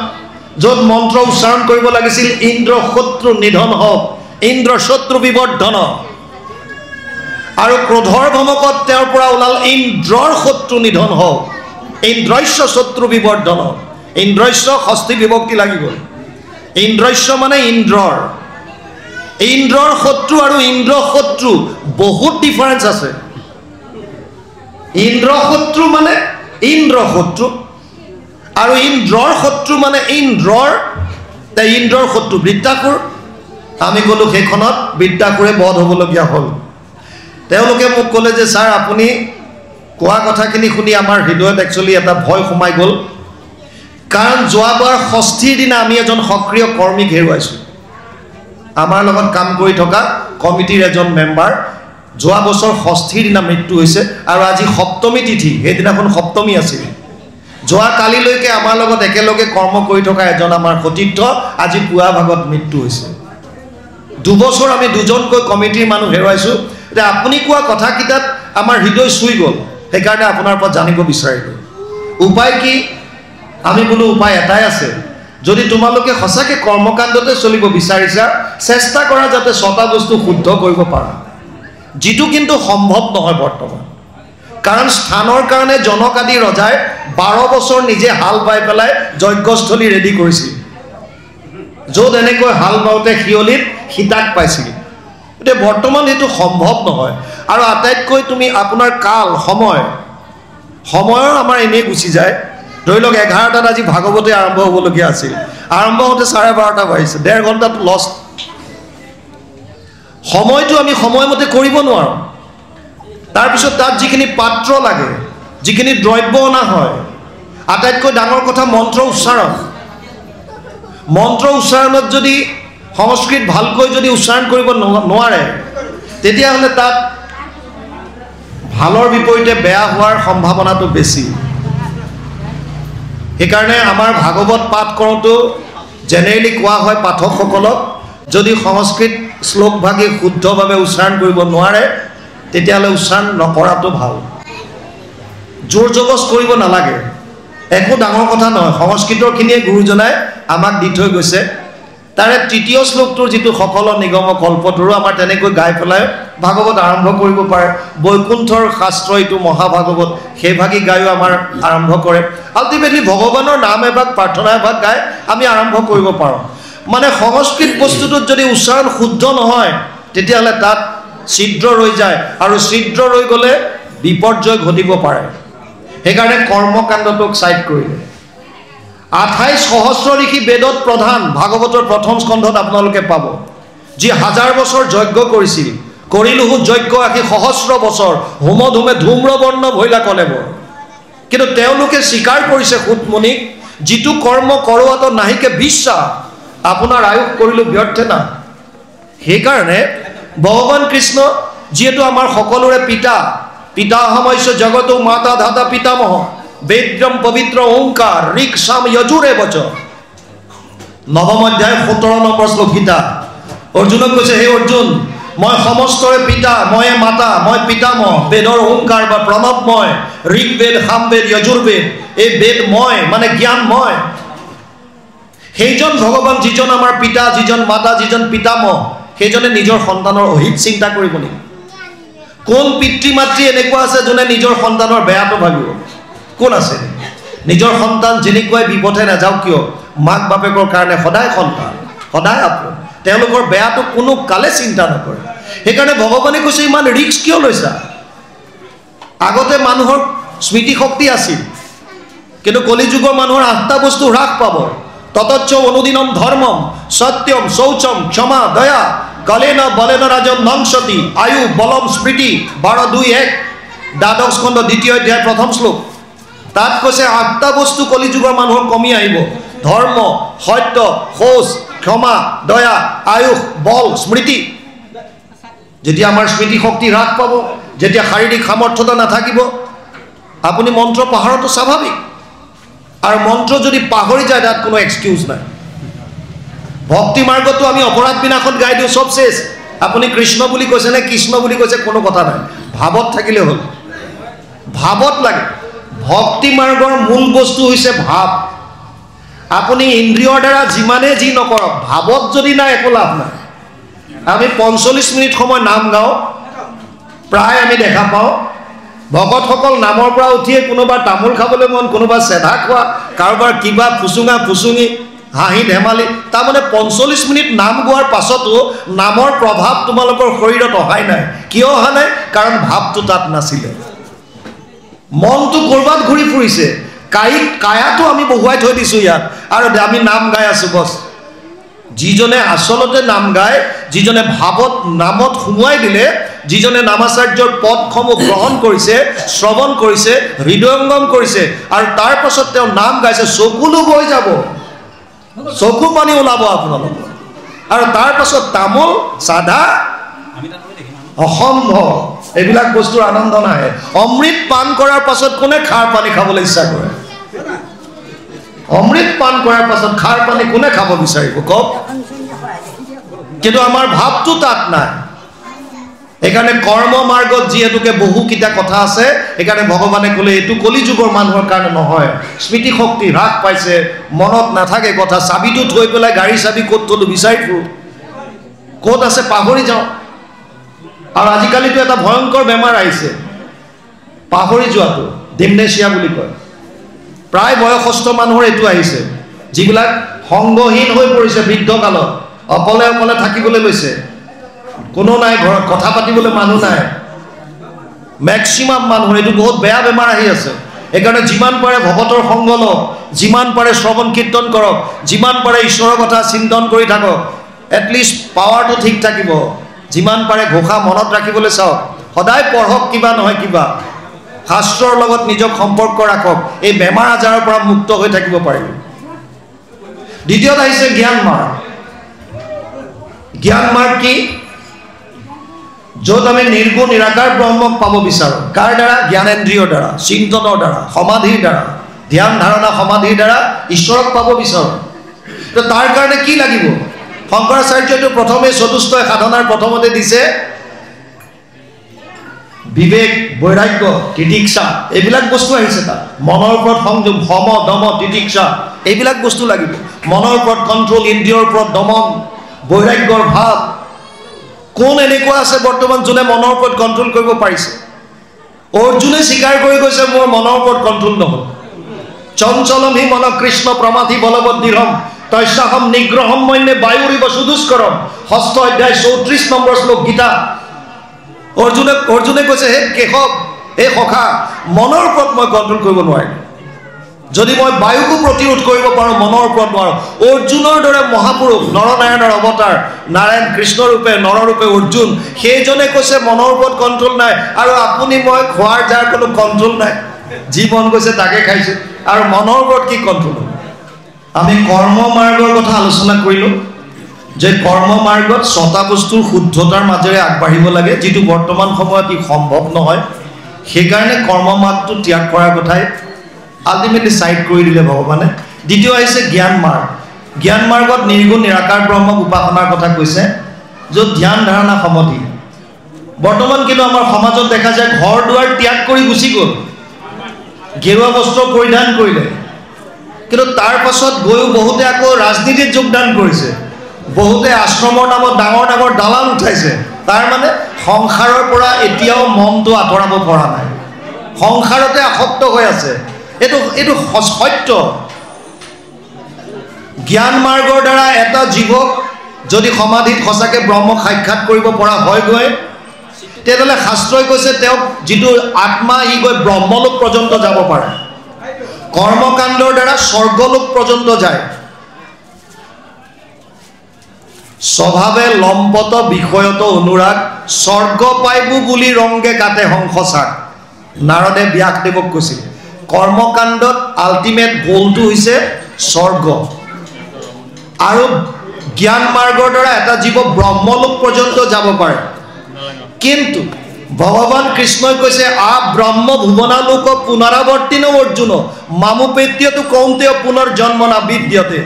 য'ত মন্ত্ৰ উচ্চাৰণ কৰিব লাগিছিল ইন্দ্ৰ শত্ৰু নিধন হওক ইন্দ্ৰ শত্ৰু বিবৰ্ধন আৰু ক্ৰোধৰ ভমকত তেওঁৰ পৰা ওলাল ইন্দ্ৰৰ শত্ৰু নিধন হওক ইন্দ্ৰস্য শত্ৰু বিবৰ্ধন ইন্দ্ৰস্য ষষ্ঠী বিভক্তি লাগিব ইন্দ্ৰস্য মানে ইন্দ্ৰৰ শত্ৰু আৰু ইন্দ্ৰ শত্ৰু বহুত ডিফাৰেন্স আছে ইন্দ্ৰ শত্ৰু মানে ইন্দ্ৰ শত্ৰু আৰু ইন্দ্ৰৰ শত্ৰু মানে ইন্দ্ৰৰ শত্ৰু বৃত্তাসুৰ আমি ক'লোঁ সেইখনত বৃত্তাসুৰে বধ হ'বলগীয়া হ'ল তেওঁলোকে মোক ক'লে যে ছাৰ আপুনি কোৱা কথাখিনি শুনি আমাৰ হৃদয়ত একচুৱেলি এটা ভয় সোমাই গ'ল কাৰণ যোৱাবাৰ ষষ্ঠীৰ দিনা আমি এজন সক্ৰিয় কৰ্মীক হেৰুৱাইছোঁ আমাৰ লগত কাম কৰি থকা কমিটিৰ এজন মেম্বাৰ যোৱা বছৰ ষষ্ঠীৰ দিনা মৃত্যু হৈছে আৰু আজি সপ্তমী তিথি সেইদিনাখন সপ্তমী আছিল যোৱা কালিলৈকে আমাৰ লগত একেলগে কৰ্ম কৰি থকা এজন আমাৰ সতীৰ্থ আজি পুৱা ভাগত মৃত্যু হৈছে দুবছৰ আমি দুজনকৈ কমিটিৰ মানুহ হেৰুৱাইছোঁ এতিয়া আপুনি কোৱা কথাকেইটাত আমাৰ হৃদয় চুই গ'ল সেইকাৰণে আপোনাৰ পৰা জানিব বিচাৰিলোঁ উপায় কি আমি বোলো উপায় এটাই আছে যদি তোমালোকে সঁচাকৈ কৰ্মকাণ্ডতে চলিব বিচাৰিছা চেষ্টা কৰা যাতে ছটা বস্তু শুদ্ধ কৰিব পাৰা যিটো কিন্তু সম্ভৱ নহয় বৰ্তমান কাৰণ স্থানৰ কাৰণে জনক আদি ৰজাই 12 বছৰ নিজে হাল বাই পেলাই যজ্ঞস্থলী ৰেডি কৰিছিল য'ত এনেকৈ হাল বাওঁতে শিয়লিত সীতাক পাইছিল এতিয়া বৰ্তমান সেইটো সম্ভৱ নহয় আৰু আটাইতকৈ তুমি আপোনাৰ কাল সময়ৰ আমাৰ এনেই গুচি যায় ধৰি লওক 11টাত আজি ভাগৱতে আৰম্ভ হ'বলগীয়া আছিল আৰম্ভ হওঁতে 12:30 বাজিছে 1.5 ঘণ্টাত লষ্ট সময়টো আমি সময়মতে কৰিব নোৱাৰোঁ তাৰপিছত তাত যিখিনি পাত্ৰ লাগে যিখিনি দ্ৰব্য অনা হয় আটাইতকৈ ডাঙৰ কথা মন্ত্ৰ উচ্চাৰণত যদি সংস্কৃত ভালকৈ যদি উচ্চাৰণ কৰিব নোৱাৰে তেতিয়াহ'লে তাত ভালৰ বিপৰীতে বেয়া হোৱাৰ সম্ভাৱনাটো বেছি সেইকাৰণে আমাৰ ভাগৱত পাঠ কৰোঁতেও জেনেৰেলি কোৱা হয় পাঠকসকলক যদি সংস্কৃত শ্লোকভাগী শুদ্ধভাৱে উচ্চাৰণ কৰিব নোৱাৰে তেতিয়াহ'লে উচ্চাৰণ নকৰাটো ভাল জোৰ জবজ কৰিব নালাগে একো ডাঙৰ কথা নহয় সংস্কৃতৰখিনিয়ে গুৰুজনাই আমাক দি থৈ গৈছে তাৰে তৃতীয় শ্লোকটোৰ যিটো সকল নিগম কল্পটোৰো আমাৰ তেনেকৈ গাই পেলাই ভাগৱত আৰম্ভ কৰিব পাৰে বৈকুণ্ঠৰ শাস্ত্ৰ এইটো মহাভাগৱত সেইভাগী গায়ো আমাৰ আৰম্ভ কৰে আল্টিমেটলি ভগৱানৰ নাম এভাগ প্ৰাৰ্থনা এভাগ গাই আমি আৰম্ভ কৰিব পাৰোঁ মানে সংস্কৃত বস্তুটোত যদি উচ্চাৰণ শুদ্ধ নহয় তেতিয়াহ'লে তাত ছিদ্ৰ ৰৈ যায় আৰু ছিদ্ৰ ৰৈ গ'লে বিপৰ্যয় ঘটিব পাৰে সেইকাৰণে কৰ্মকাণ্ডটোক ছাইড কৰিলে 28 সহস্ৰ ঋষি বেদত প্ৰধান ভাগৱতৰ প্ৰথম স্কন্ধত আপোনালোকে পাব যি 1000 বছৰ যজ্ঞ কৰিছিল কৰিলোহু যজ্ঞ আহি সহস্ৰ বছৰ হোমধুমে ধূম্ৰবৰ্ণ ভৈলা কলেবৰ কিন্তু তেওঁলোকে স্বীকাৰ কৰিছে সুতমুনিক যিটো কৰ্ম কৰোৱাটো নাহিকে বিশ্বাস আপোনাৰ আয়ুস কৰিলোঁ ব্যৰ্থে না সেইকাৰণে ভগৱান কৃষ্ণ যিহেতু আমাৰ সকলোৰে পিতাহমস্য জগত মাতা ধাতা পিতামহ বেদ্যম পবিত্ৰ ওংকাৰ ঋক সাম যজুৰে বচ 9ম অধ্যায় 17 নম্বৰ শ্লোক গীতা অৰ্জুনক কৈছে হে অৰ্জুন মই সমস্তৰে পিতা ময়ে মাতা মই পিতামহ বেদৰ ওংকাৰ বা প্ৰণৱ মই ঋকবেদ সামবেদ যজুৰ্বেদ এই বেদ মই মানে জ্ঞান মই সেইজন ভগৱান যিজন আমাৰ পিতা যিজন মাতা যিজন পিতামহ সেইজনে নিজৰ সন্তানৰ অহিত চিন্তা কৰিব নেকি কোন পিতৃ মাতৃ এনেকুৱা আছে যোনে নিজৰ সন্তানৰ বেয়াটো ভাবিব কোন আছে নিজৰ সন্তান যেনেকুৱাই বিপথে নাযাওক কিয় মাক বাপেকৰ কাৰণে সদায় সন্তান সদায় আপোন তেওঁলোকৰ বেয়াটো কোনো কালে চিন্তা নকৰে সেইকাৰণে ভগৱানে কৈছে ইমান ৰিস্ক কিয় লৈছা আগতে মানুহৰ স্মৃতি শক্তি আছিল কিন্তু কলিযুগৰ মানুহৰ 8টা বস্তু হ্ৰাস পাব ততচ্চ অনুদিনম ধৰ্মম সত্যম শৌচম ক্ষমা দয়া কলেন বলেন ৰাজন নংসতি আয়ু বলম স্মৃতি 12:2:1 দ্বাদশ স্কন্ধ 2য় অধ্যায় 1ম শ্লোক তাত কৈছে 8টা বস্তু কলিযুগৰ মানুহৰ কমি আহিব ধৰ্ম সত্য শৌচ ক্ষমা দয়া আয়ুষ বল স্মৃতি যেতিয়া আমাৰ স্মৃতি শক্তি হ্ৰাস পাব যেতিয়া শাৰীৰিক সামৰ্থ্যতা নাথাকিব আপুনি মন্ত্ৰ পাহৰাটো স্বাভাৱিক আৰু মন্ত্ৰ যদি পাহৰি যায় তাত কোনো এক্সকিউজ নাই ভক্তি মাৰ্গতো আমি অপৰাধ বিনাশত গাই দিওঁ সব শেষ আপুনি কৃষ্ণ বুলি কৈছে নে কৃষ্ণ বুলি কৈছে কোনো কথা নাই ভাৱত থাকিলে হ'ল ভাৱত লাগে ভক্তি মাৰ্গৰ মূল বস্তু হৈছে ভাৱ আপুনি ইন্দ্ৰিয়ৰ দ্বাৰা যিমানে যি নকৰক ভাৱত যদি নাই একো লাভ নাই আমি 45 মিনিট সময় নাম গাওঁ প্ৰায় আমি দেখা পাওঁ ভকতসকল নামৰ পৰা উঠিয়ে কোনোবা তামোল খাবলৈ মন কোনোবা চেধা খোৱা কাৰোবাৰ কিবা ফুচুঙা ফুচুঙি হাঁহি ধেমালি তাৰমানে 45 মিনিট নাম গোৱাৰ পাছতো নামৰ প্ৰভাৱ তোমালোকৰ শৰীৰত অহাই নাই কিয় অহা নাই কাৰণ ভাৱটো তাত নাছিলে মনটো কৰবাত ঘূৰি ফুৰিছে কায়াটো আমি বহুৱাই থৈ দিছো ইয়াত আৰু আমি নাম গাই আছো বস যিজনে আচলতে নাম গায় যিজনে ভাৱত নামত সোমোৱাই দিলে যিজনে নামাচাৰ্যৰ পদসমূহ গ্ৰহণ কৰিছে শ্ৰৱণ কৰিছে হৃদয়ংগম কৰিছে আৰু তাৰ পাছত তেওঁ নাম গাইছে চকুলো বৈ যাব চকু পানী ওলাব আপোনালোকৰ আৰু তাৰ পাছত তামোল সাদা অসম্ভৱ এইবিলাক বস্তুৰ আনন্দ নাহে অমৃত পান কৰাৰ পাছত কোনে খাৰ পানী খাবলৈ ইচ্ছা কৰে অমৃত পান কৰাৰ পাছত খাৰ পানী কোনে খাব বিচাৰিব কওক কিন্তু আমাৰ ভাৱটো তাত নাই এখানে কৰ্ম মাৰ্গত যিহেতুকে বহুকিটা কথা আছে এখানে ভগৱানে ক'লে এইটো কলি যুগৰ মানুহৰ কাৰণে নহয় স্মৃতি শক্তি হ্ৰাস পাইছে মনত নাথাকে কথা চাবিটো থৈ পেলাই গাড়ী চাবি ক'ত থলো বিচাৰি ফুৰো ক'ত আছে পাহৰি যাওঁ আৰু আজিকালিতো এটা ভয়ংকৰ বেমাৰ আহিছে পাহৰি যোৱাটো ডিমনেচিয়া বুলি কয় প্ৰায় বয়সস্থ মানুহৰ এইটো আহিছে যিবিলাক সংগহীন হৈ পৰিছে বৃদ্ধকালত অকলে অকলে থাকিবলৈ লৈছে কোনো নাই ঘৰত কথা পাতিবলৈ মানুহ নাই ম্যাক্সিমাম মানুহ এইটো বহুত বেয়া বেমাৰ আহি আছে এইকাৰণে যিমান পাৰে ভকতৰ সংগ লওক যিমান পাৰে শ্ৰৱণ কীৰ্তন কৰক যিমান পাৰে ঈশ্বৰৰ কথা চিন্তন কৰি থাকক এটলিষ্ট পাৱাৰটো ঠিক থাকিব যিমান পাৰে ঘোষা মনত ৰাখিবলৈ চাওক সদায় পঢ়ক কিবা নহয় কিবা শাস্ত্ৰৰ লগত নিজক সম্পৰ্ক ৰাখক এই বেমাৰ আজাৰৰ পৰা মুক্ত হৈ থাকিব পাৰিব দ্বিতীয়ত আহিছে জ্ঞান মাৰ্গ কি য'ত আমি নিৰ্গুণ নিৰাকাৰ ব্ৰহ্মক পাব বিচাৰোঁ কাৰ দ্বাৰা জ্ঞানেন্দ্ৰিয়ৰ দ্বাৰা চিন্তনৰ দ্বাৰা সমাধিৰ দ্বাৰা ধ্যান ধাৰণা সমাধিৰ দ্বাৰা ঈশ্বৰক পাব বিচাৰোঁ তো তাৰ কাৰণে কি লাগিব শংকৰাচাৰ্যটো প্ৰথমে চতুষ্টয় সাধনাৰ প্ৰথমতে দিছে বিবেক বৈৰাগ্য তিতিক্ষা এইবিলাক বস্তু আহিছে তাত মনৰ ওপৰত সংযম সম দম তিতিক্ষা এইবিলাক বস্তু লাগিব মনৰ ওপৰত কণ্ট্ৰল ইন্দ্ৰিয়ৰ ওপৰত দমন বৈৰাগ্যৰ ভাৱ কোন এনেকুৱা আছে বৰ্তমান যোনে মনৰ ওপৰত কণ্ট্ৰল কৰিব পাৰিছে অৰ্জুনে স্বীকাৰ কৰি গৈছে মোৰ মনৰ ওপৰত কণ্ট্ৰল নহ'ল চঞ্চলম হি মন কৃষ্ণ প্ৰমাথি বলবৎ দৃঢ়ম তস্যাহম নিগ্ৰহম মন্যে বায়ুৰিব সুদুষ্কৰম ষষ্ঠ অধ্যায় 34 নম্বৰ শ্লোক গীতা অৰ্জুনে কৈছে হে কেশৱ হে সখা মনৰ ওপৰত মই কণ্ট্ৰল কৰিব নোৱাৰিম যদি মই বায়ুকো প্ৰতিৰোধ কৰিব পাৰোঁ মনৰ ওপৰত নোৱাৰোঁ অৰ্জুনৰ দৰে মহাপুৰুষ নৰনাৰায়ণৰ অৱতাৰ নাৰায়ণ কৃষ্ণ ৰূপে নৰৰূপে অৰ্জুন সেইজনে কৈছে মনৰ ওপৰত কণ্ট্ৰল নাই আৰু আপুনি মই খোৱাৰ যাৰ কোনো কণ্ট্ৰল নাই যি মন গৈছে তাকে খাইছোঁ আৰু মনৰ ওপৰত কি কণ্ট্ৰল আমি কৰ্ম মাৰ্গৰ কথা আলোচনা কৰিলোঁ যে কৰ্ম মাৰ্গত 6টা বস্তুৰ শুদ্ধতাৰ মাজেৰে আগবাঢ়িব লাগে যিটো বৰ্তমান সময়ত ই সম্ভৱ নহয় সেইকাৰণে কৰ্ম মাৰ্গটো ত্যাগ কৰাৰ কথাই আল্টিমেটলি সাইড কৰি দিলে ভগৱানে দ্বিতীয় আহিছে জ্ঞান মাৰ্গত নিৰ্গুণ নিৰাকাৰ ব্ৰহ্মক উপাসনাৰ কথা কৈছে য'ত ধ্যান ধাৰণা সমাধি বৰ্তমান কিন্তু আমাৰ সমাজত দেখা যায় ঘৰ দুৱাৰ ত্যাগ কৰি গুচি গ'ল গেৰুৱা বস্ত্ৰ পৰিধান কৰিলে কিন্তু তাৰ পাছত গৈও বহুতে আকৌ ৰাজনীতিত যোগদান কৰিছে বহুতে আশ্ৰমৰ নামত ডাঙৰ ডাঙৰ দালাল উঠাইছে তাৰ মানে সংসাৰৰ পৰা এতিয়াও মনটো আঁতৰাব পৰা নাই সংসাৰতে আসক্ত হৈ আছে এইটো সত্য জ্ঞান মাৰ্গৰ দ্বাৰা এটা জীৱক যদি সমাধিত সঁচাকৈ ব্ৰহ্মক সাক্ষাৎ কৰিব পৰা হয়গৈ তেতিয়াহ'লে শাস্ত্ৰই কৈছে তেওঁক যিটো আত্মা ই গৈ ব্ৰহ্মলোক পৰ্যন্ত যাব পাৰে কৰ্মকাণ্ডৰ দ্বাৰা স্বৰ্গলোক পৰ্যন্ত যায় স্বভাৱে লম্পট বিষয়ত অনুৰাগ স্বৰ্গ পাইবু বুলি ৰংগে কাটে হংসচাক নাৰদে ব্যাসদেৱক কৈছিল কৰ্মকাণ্ডত আল্টিমেট গ'লটো হৈছে স্বৰ্গ আৰু জ্ঞান মাৰ্গৰ দ্বাৰা এটা জীৱ ব্ৰহ্মলোক পৰ্যন্ত যাব পাৰে কিন্তু ভগৱান কৃষ্ণই কৈছে আ ব্ৰহ্ম ভুৱনালোক পুনৰাৱৰ্তিনো অৰ্জুন মামুপেত্যতু কৌন্তেয় পুনৰ্জন্ম না বিদ্যতে।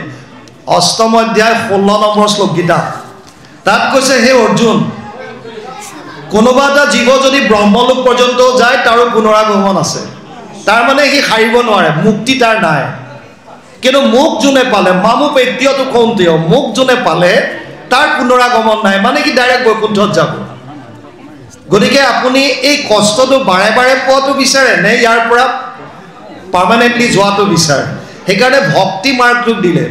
অষ্টম অধ্যায় 16 নম্বৰ শ্লোক গীতা। তাত কৈছে হে অৰ্জুন, কোনোবা এটা জীৱ যদি ব্ৰহ্মলোক পৰ্যন্ত যায় তাৰো পুনৰাগমন আছে। তাৰ মানে সি হাৰিব নোৱাৰে, মুক্তি তাৰ নাই। কিন্তু মোক যোনে পালে মামুপেত্যতু কৌন্তেয়, মোক যোনে পালে তাৰ পুনৰাগমন নাই, মানে কি ডাইৰেক্ট বৈকুণ্ঠত যাব। গতিকে আপুনি এই কষ্টটো বাৰে বাৰে পোৱাটো বিচাৰে নে ইয়াৰ পৰা পাৰ্মানেণ্টলি যোৱাটো বিচাৰে? সেইকাৰণে ভক্তি মাৰ্গটোক দিলে।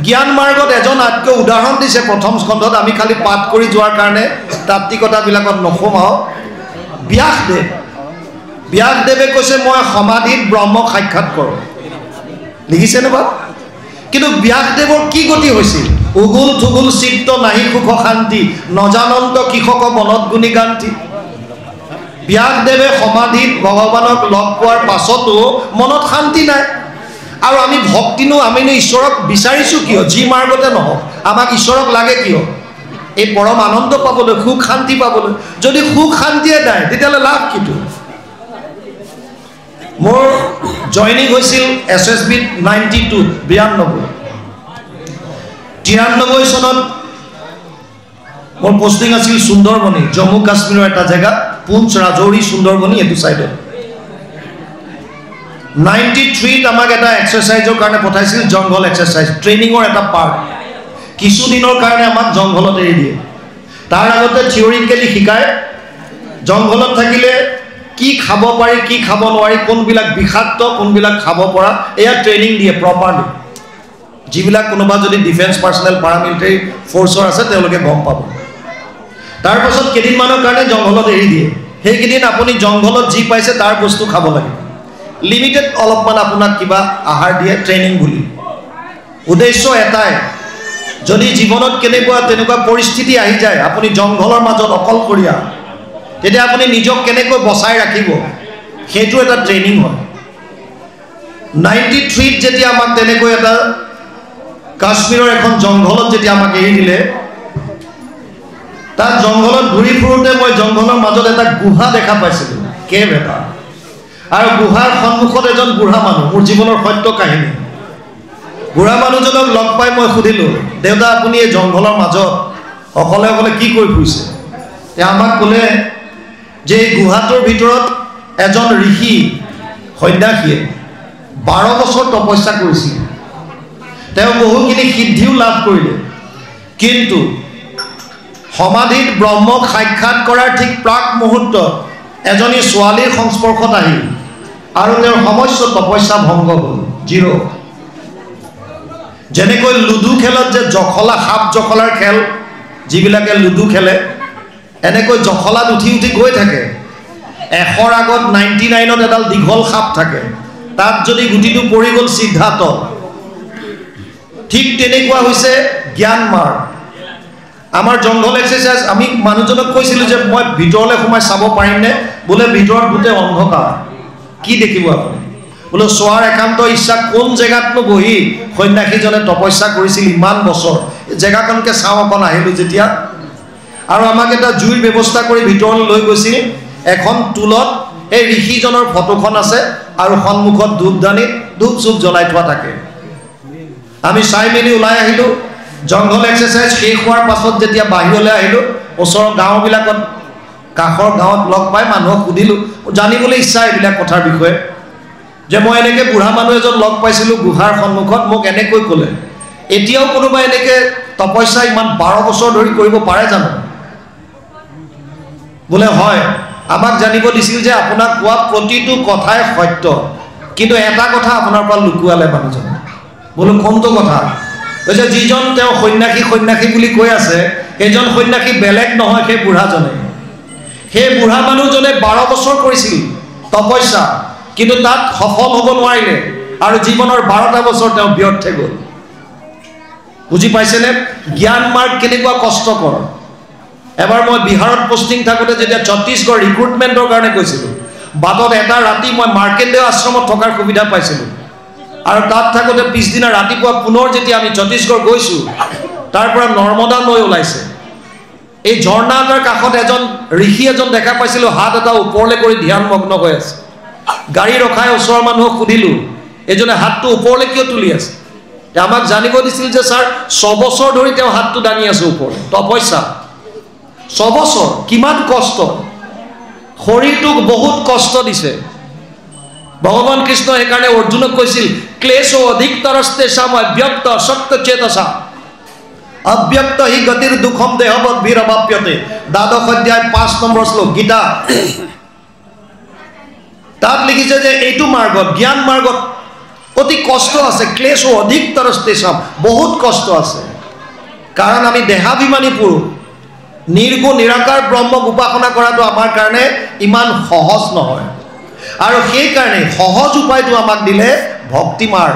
জ্ঞান মাৰ্গত এজন আতকৈ উদাহৰণ দিছে প্ৰথম স্কন্ধত, আমি খালি পাঠ কৰি যোৱাৰ কাৰণে তাত্ত্বিকতাবিলাকত নসোমাওঁ। ব্যাসদেৱ, ব্যাসদেৱে কৈছে মই সমাধিত ব্ৰহ্মক সাক্ষাৎ কৰোঁ, লিখিছেনে বাৰু? কিন্তু ব্যাসদেৱৰ কি গতি হৈছিল? উগুল থুগুল চিত্ত নাহি সুখ শান্তি নজানন্ত কৃষক বনত গুণী গান্তি। ব্যাসদেৱে সমাধিত ভগৱানক লগ পোৱাৰ পাছতো মনত শান্তি নাই। আৰু আমি ভক্তিনো আমিনো ঈশ্বৰক বিচাৰিছোঁ কিয়? যি মাৰ্গতে নহওক আমাক ঈশ্বৰক লাগে কিয়? এই পৰম আনন্দ পাবলৈ, সুখ শান্তি পাবলৈ। যদি সুখ শান্তিয়ে নাই তেতিয়াহ'লে লাভ কিটো? মোৰ জইনিং হৈছিল SSBত 92 93 চনত মোৰ পোষ্টিং আছিল সুন্দৰবনী, জম্মু কাশ্মীৰৰ এটা জেগা, পুঞ্চ ৰাজৌৰী সুন্দৰবনী এইটো ছাইডত। 93ত আমাক এটা এক্সাৰচাইজৰ কাৰণে পঠাইছিল, জংঘল এক্সাৰচাইজ, ট্ৰেইনিঙৰ এটা পাৰ্ট। কিছুদিনৰ কাৰণে আমাক জংঘলত এৰি দিয়ে। তাৰ আগতে থিয়ৰিকেলি শিকায় জংঘলত থাকিলে কি খাব পাৰি কি খাব নোৱাৰি, কোনবিলাক বিষাক্ত কোনবিলাক খাব পৰা, এয়া ট্ৰেইনিং দিয়ে প্ৰপাৰলি। যিবিলাক কোনোবা যদি ডিফেন্স পাৰ্চনেল পাৰামিলিটাৰী ফ'ৰ্চৰ আছে তেওঁলোকে গম পাব। তাৰপাছত কেইদিনমানৰ কাৰণে জংঘলত এৰি দিয়ে। সেইকেইদিন আপুনি জংঘলত যি পাইছে তাৰ বস্তু খাব লাগে। লিমিটেড অলপমান আপোনাক কিবা আহাৰ দিয়ে, ট্ৰেইনিং বুলি। উদ্দেশ্য এটাই, যদি জীৱনত তেনেকুৱা পৰিস্থিতি আহি যায় আপুনি জংঘলৰ মাজত অকলশৰীয়া, তেতিয়া আপুনি নিজক কেনেকৈ বচাই ৰাখিব সেইটো এটা ট্ৰেইনিং হয়। 93ত যেতিয়া আমাক তেনেকৈ এটা কাশ্মীৰৰ এখন জংঘলত যেতিয়া আমাক এৰি দিলে, তাত জংঘলত ঘূৰি ফুৰোঁতে মই জংঘলৰ মাজত এটা গুহা দেখা পাইছিলোঁ, কেভ এটা। আৰু গুহাৰ সন্মুখত এজন বুঢ়া মানুহ, মোৰ জীৱনৰ সত্য কাহিনী। বুঢ়া মানুহজনক লগ পাই মই সুধিলোঁ, দেউতা আপুনি এই জংঘলৰ মাজত অকলে অকলে কি কৰি ফুৰিছে? তেওঁ আমাক ক'লে যে এই গুহাটোৰ ভিতৰত এজন ঋষি সন্যাসীয়ে 12 বছৰ তপস্যা কৰিছিল। তেওঁ বহুখিনি সিদ্ধিও লাভ কৰিলে, কিন্তু সমাধিত ব্ৰহ্মক সাক্ষাৎ কৰাৰ ঠিক প্ৰাক মুহূৰ্তত এজনী ছোৱালীৰ সংস্পৰ্শত আহিল আৰু তেওঁৰ সমস্ত তপস্যা ভংগ হ'ল, জিৰ'। যেনেকৈ লুডু খেলত যে জখলা, সাপ জখলাৰ খেল যিবিলাকে লুডু খেলে, এনেকৈ জখলাত উঠি উঠি গৈ থাকে। 100ৰ আগত 99ত এডাল দীঘল সাপ থাকে, তাত যদি গুটিটো পৰি গ'ল সিদ্ধাৰ্থ। ঠিক তেনেকুৱা হৈছে জ্ঞান মাৰ্গ। আমাৰ জংঘল এক্সাৰচাইজ, আমি মানুহজনক কৈছিলোঁ যে মই ভিতৰলৈ সোমাই চাব পাৰিমনে? বোলে ভিতৰত গোটেই অন্ধকাৰ, কি দেখিব আপুনি? বোলো চোৱাৰ একান্ত ইচ্ছা, কোন জেগাতনো বহি সন্যাসীজনে তপস্যা কৰিছিল ইমান বছৰ, জেগাখনকে চাওঁ অকণ আহিলোঁ যেতিয়া। আৰু আমাক এটা জুইৰ ব্যৱস্থা কৰি ভিতৰলৈ লৈ গৈছিল। এখন টুলত এই ঋষিজনৰ ফটোখন আছে আৰু সন্মুখত ধূপদানিত ধূপ চুপ জ্বলাই থোৱা থাকে। আমি চাই মেলি ওলাই আহিলোঁ। জংঘল এক্সাৰচাইজ শেষ হোৱাৰ পাছত যেতিয়া বাহিৰলৈ আহিলোঁ, ওচৰৰ গাঁওবিলাকত, কাষৰ গাঁৱত লগ পাই মানুহক সুধিলোঁ, জানিবলৈ ইচ্ছা এইবিলাক কথাৰ বিষয়ে, যে মই এনেকৈ বুঢ়া মানুহ এজন লগ পাইছিলোঁ গুহাৰ সন্মুখত, মোক এনেকৈ ক'লে। এতিয়াও কোনোবা এনেকৈ তপস্যা ইমান 12 বছৰ ধৰি কৰিব পাৰে জানো? বোলে হয়। আমাক জানিব দিছিল যে আপোনাক কোৱা প্ৰতিটো কথাই সত্য, কিন্তু এটা কথা আপোনাৰ পৰা লুকুৱালে মানুহজনে। বোলো কোনটো কথা? কৈছে যিজন তেওঁ সন্যাসী বুলি কৈ আছে, সেইজন সন্যাসী বেলেগ নহয়, সেই বুঢ়াজনে। সেই বুঢ়া মানুহজনে 12 বছৰ কৰিছিল তপস্যা, কিন্তু তাত সফল হ'ব নোৱাৰিলে আৰু জীৱনৰ 12টা বছৰ তেওঁ ব্যৰ্থ গ'ল। বুজি পাইছেনে? জ্ঞান মাৰ্গ কেনেকুৱা কষ্টকৰ। এবাৰ মই বিহাৰত পোষ্টিং থাকোঁতে যেতিয়া ছত্তীশগড় ৰিক্ৰুটমেণ্টৰ কাৰণে গৈছিলোঁ, বাটত এটা ৰাতি মই মাৰ্কেণ্ডেয় আশ্ৰমত থকাৰ সুবিধা পাইছিলোঁ। আৰু তাত থাকোঁতে পিছদিনা ৰাতিপুৱা পুনৰ যেতিয়া আমি ছত্তীশগড় গৈছোঁ, তাৰ পৰা নৰ্মদা নৈ ওলাইছে। এই ঝৰ্ণা এটাৰ কাষত এজন ঋষি এজন দেখা পাইছিলোঁ হাত এটা ওপৰলৈ কৰি ধ্যানমগ্ন হৈ আছে গাড়ী ৰখাই ওচৰৰ মানুহক সুধিলোঁ এজনে হাতটো ওপৰলৈ কিয় তুলি আছে আমাক জানিব দিছিল যে ছাৰ 6 বছৰ ধৰি তেওঁ হাতটো দাঙি আছে ওপৰলৈ তপস্যা 6 বছৰ কিমান কষ্ট শৰীৰটোক বহুত কষ্ট দিছে ভগৱান কৃষ্ণ সেইকাৰণে অৰ্জুনক কৈছিল ক্লেশ অধিকতৰস্তেষাম অব্যক্ত সত্য চেতসা অব্যক্ত হি গতিৰ দুখম দেহবৎ ভীৰবাপ্যতে দ্বাদশ অধ্যায় 5 নম্বৰ শ্লোক গীতা তাত লিখিছে যে এইটো মাৰ্গত জ্ঞান মাৰ্গত অতি কষ্ট আছে ক্লেশ অধিকতৰস্তেষাম বহুত কষ্ট আছে কাৰণ আমি দেহাভিমানী পুৰুষ নিৰ্গুণ নিৰাকাৰ ব্ৰহ্মক উপাসনা কৰাটো আমাৰ কাৰণে ইমান সহজ নহয় আৰু সেই কাৰণে সহজ উপায়টো আমাক দিলে ভক্তি মাৰ্গ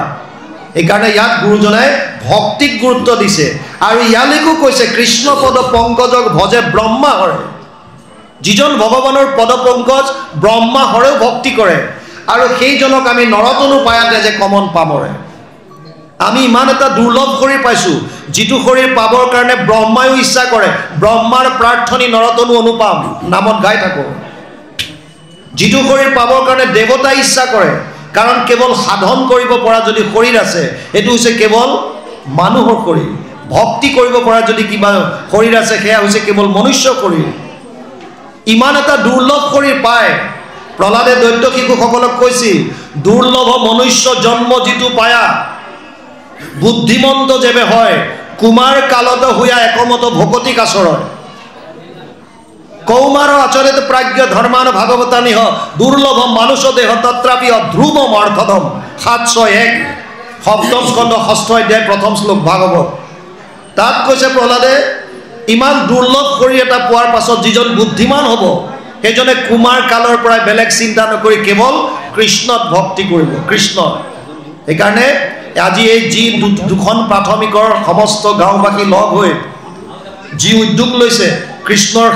এইকাৰণে ইয়াত গুৰুজনাই ভক্তিক গুৰুত্ব দিছে আৰু ইয়ালৈকো কৈছে কৃষ্ণ পদ পংকজক ভজে ব্ৰহ্মা হৰে যিজন ভগৱানৰ পদ পংকজ ব্ৰহ্মা হৰেও ভক্তি কৰে আৰু সেইজনক আমি নৰতনু পায়াতে যে কমন পামৰে আমি ইমান এটা দুৰ্লভ শৰীৰ পাইছোঁ যিটো শৰীৰ পাবৰ কাৰণে ব্ৰহ্মায়ো ইচ্ছা কৰে ব্ৰহ্মাৰ প্ৰাৰ্থনী নৰতনু অনুপাম নামত গাই থাকোঁ যিটো শৰীৰ পাবৰ কাৰণে দেৱতাই ইচ্ছা কৰে কাৰণ কেৱল সাধন কৰিব পৰা যদি শৰীৰ আছে এইটো হৈছে কেৱল মানুহৰ শৰীৰ ভক্তি কৰিব পৰা যদি কিবা শৰীৰ আছে সেয়া হৈছে কেৱল মনুষ্য শৰীৰ ইমান এটা দুৰ্লভ শৰীৰ পায় প্ৰহ্লাদে দৈত্য শিশুসকলক কৈছিল দুৰ্লভ মনুষ্য জন্ম যিটো পায়া বুদ্ধিমন্ত যেবে হয় কুমাৰ কালত হুয়া একমত ভকতিক আচৰণ কৌমাৰ আচৰিত প্ৰাজ্ঞ ধৰ্মান ভাগৱতানিহ দুৰ্লভ মানুষ দেহ তত্ৰাপি ধ্ৰুৱ অৰ্থদম 701 সপ্তম স্কন্ধ 6 অধ্যায় 1ম শ্লোক ভাগৱত তাত কৈছে প্ৰহ্লাদে ইমান দুৰ্লভ শৰীৰ এটা পোৱাৰ পাছত যিজন বুদ্ধিমান হ'ব সেইজনে কুমাৰ কালৰ পৰা বেলেগ চিন্তা নকৰি কেৱল কৃষ্ণত ভক্তি কৰিব কৃষ্ণ সেইকাৰণে আজি এই যি দুখন প্ৰাথমিকৰ সমস্ত গাঁওবাসী লগ হৈ যি উদ্যোগ লৈছে কৃষ্ণৰ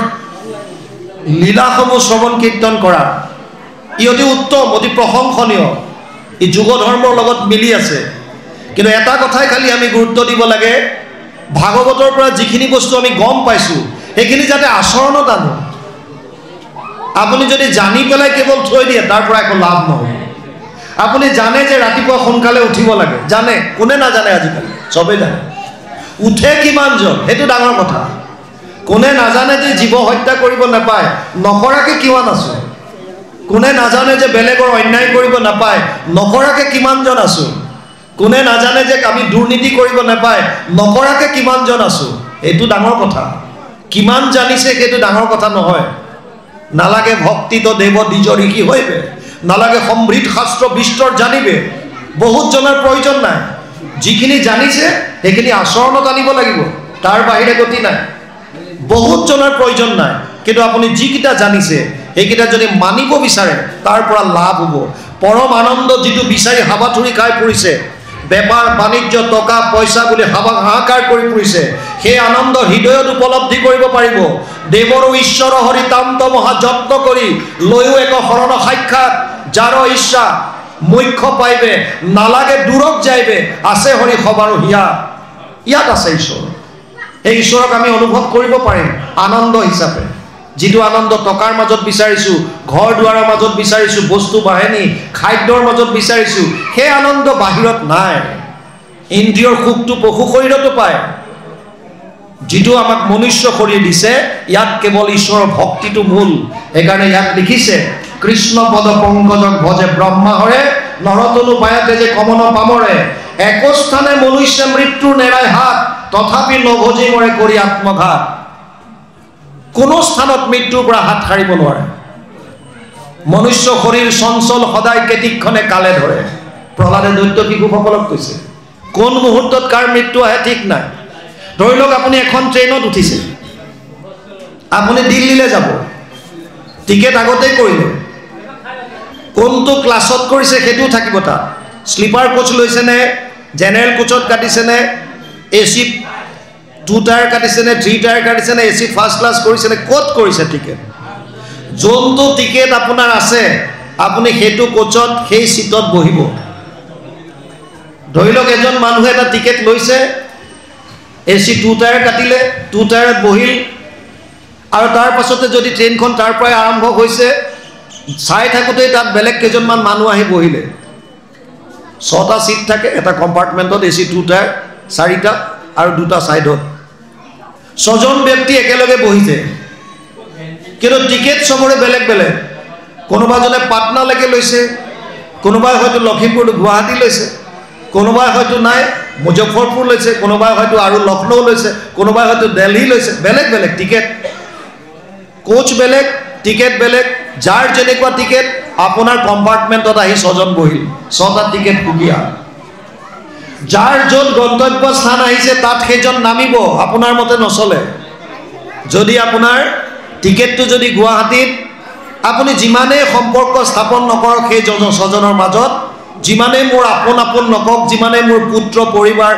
লীলাসমূহ শ্ৰৱণ কীৰ্তন কৰা ই অতি উত্তম অতি প্ৰশংসনীয় ই যুগ ধৰ্মৰ লগত মিলি আছে কিন্তু এটা কথাই খালি আমি গুৰুত্ব দিব লাগে ভাগৱতৰ পৰা যিখিনি বস্তু আমি গম পাইছোঁ সেইখিনি যাতে আচৰণত আনো আপুনি যদি জানি পেলাই কেৱল থৈ দিয়ে তাৰ পৰা একো লাভ নহয় আপুনি জানে যে ৰাতিপুৱা সোনকালে উঠিব লাগে জানে কোনে নাজানে আজিকালি চবেই জানে উঠে কিমানজন সেইটো ডাঙৰ কথা কোনে নাজানে যে জীৱ হত্যা কৰিব নাপায় নকৰাকে কিমান আছো কোনে নাজানে যে বেলেগৰ অন্যায় কৰিব নাপায় নকৰাকে কিমানজন আছো কোনে নাজানে যে আমি দুৰ্নীতি কৰিব নাপায় নকৰাকে কিমানজন আছো এইটো ডাঙৰ কথা কিমান জানিছে সেইটো ডাঙৰ কথা নহয় নালাগে ভক্তিত দেৱ দ্বিজ ঋষি হইবে নালাগে সমৃদ্ধ শাস্ত্ৰ বিস্তৰ জানিবে বহুত জনাৰ প্ৰয়োজন নাই যিখিনি জানিছে সেইখিনি আচৰণত আনিব লাগিব তাৰ বাহিৰে গতি নাই বহুত জনাৰ প্ৰয়োজন নাই কিন্তু আপুনি যিকিটা জানিছে সেইকিটা যদি মানিব বিচাৰে তাৰ পৰা লাভ হ'ব পৰম আনন্দ যিটো বিচাৰি হাবাথুৰি খাই পৰিছে বেপাৰ বাণিজ্য টকা পইচা বুলি হাহাকাৰ কৰি পৰিছে সেই আনন্দ হৃদয়ত উপলব্ধি কৰিব পাৰিব দেৱৰ ঈশ্বৰ হৰি তান্ত মহা যত্ন কৰি লৈও এক শৰণ সাক্ষাৎ যাৰ ইচ্ছা মুখ্য পাইবে নালাগে দূৰক যাইবে আছে হৰি সবাৰো হিয়া ইয়াত আছে ঈশ্বৰ এই ঈশ্বৰক আমি অনুভৱ কৰিব পাৰিম আনন্দ হিচাপে যিটো আনন্দ টকাৰ মাজত বিচাৰিছোঁ ঘৰ দুৱাৰৰ মাজত বিচাৰিছোঁ বস্তু বাহিনী খাদ্যৰ মাজত বিচাৰিছোঁ সেই আনন্দ বাহিৰত নাই ইন্দ্ৰিয়ৰ সুখটো পশু শৰীৰতো পায় যিটো আমাক মনুষ্য শৰীৰ দিছে ইয়াত কেৱল ঈশ্বৰৰ ভক্তিটো মূল সেইকাৰণে ইয়াত লিখিছে কৃষ্ণ পদ পংকজক ভজে ব্ৰহ্মা হৰে নৰতনু পায়াতে যে কমন পামৰে একস্থানে মনুষ্য মৃত্যুৰ নেৰাই হাত তথাপি নভজি মৰে কৰি আত্মঘাত কোনো স্থানত মৃত্যুৰ পৰা হাত সাৰিব নোৱাৰে মনুষ্য শৰীৰ চঞ্চল সদায় কেতিক্ষণে কালে ধৰে প্ৰহ্লাদে দৈত্য শিশুসকলক কৈছে কোন মুহূৰ্তত কাৰ মৃত্যু আহে ঠিক নাই ধৰি লওক আপুনি এখন ট্ৰেইনত উঠিছে আপুনি দিল্লীলৈ যাব টিকেট আগতেই কৰিলে কোনটো ক্লাছত কৰিছে সেইটো থাকিব তাত স্লিপাৰ কোচ লৈছেনে জেনেৰেল কোচত কাটিছেনে এচি 2 টায়াৰ কাটিছেনে 3 টায়াৰ কাটিছেনে এচি ফাৰ্ষ্ট ক্লাছ কৰিছেনে ক'ত কৰিছে টিকেট যোনটো টিকেট আপোনাৰ আছে আপুনি সেইটো কোচত সেই সিটত বহিব ধৰি লওক এজন মানুহে এটা টিকেট লৈছে এচি 2 টায়াৰ কাটিলে 2 টায়াৰত বহিল আৰু তাৰ পাছতে যদি ট্ৰেইনখন তাৰ পৰাই আৰম্ভ হৈছে চাই থাকোঁতেই তাত বেলেগ কেইজনমান মানুহ আহি বহিলে 6টা সিট থাকে এটা কম্পাৰ্টমেণ্টত এচি 2টা 4টা আৰু 2টা সাইডত 6জন ব্যক্তি একেলগে বহিছে কিন্তু টিকেট সবৰে বেলেগ বেলেগ কোনোবাজনে পাটনালৈকে লৈছে কোনোবাই হয়তো লখিমপুৰ গুৱাহাটী লৈছে কোনোবাই হয়তো নাই মুজফ্ফৰপুৰ লৈছে কোনোবাই হয়তো আৰু লখনৌ লৈছে কোনোবাই হয়তো দিল্লী লৈছে বেলেগ বেলেগ টিকেট কোচ বেলেগ টিকেট বেলেগ যাৰ যেনেকুৱা টিকেট আপোনাৰ কম্পাৰ্টমেণ্টত আহি 6জন বহিল 6টা টিকেট কুকিয়া যাৰ য'ত গন্তব্য স্থান আহিছে তাত সেইজন নামিব আপোনাৰ মতে নচলে যদি আপোনাৰ টিকেটটো যদি গুৱাহাটীত আপুনি যিমানেই সম্পৰ্ক স্থাপন নকৰক সেই 6জনৰ মাজত যিমানেই মোৰ আপোন আপোন নকক যিমানেই মোৰ পুত্ৰ পৰিবাৰ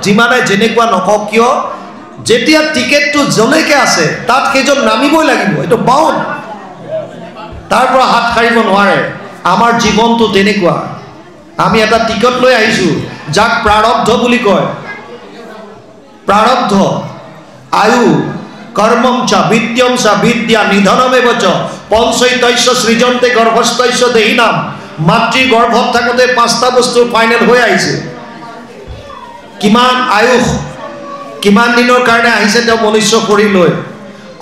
যিমানে যেনেকুৱা নকক কিয় যেতিয়া টিকেটটো জলৈকে আছে তাত সেইজন নামিবই লাগিব এইটো বাউন তাৰ পৰা হাত সাৰিব নোৱাৰে আমাৰ জীৱনটো তেনেকুৱা আমি এটা টিকট লৈ আহিছো যাক প্ৰাৰব্ধ বুলি কয় প্ৰাৰব্ধ আয়ু কৰ্মম চ বিদ্যম চ বিদ্যা নিধনমেব চ পঞ্চৈতস্য সৃজন্তে গৰ্ভস্থস্য দেহিনাম মাতৃ গৰ্ভত থাকোঁতে 5টা বস্তু ফাইনেল হৈ আহিছে কিমান আয়ুষ কিমান দিনৰ কাৰণে আহিছে তেওঁ মনুষ্য শৰীৰ লৈ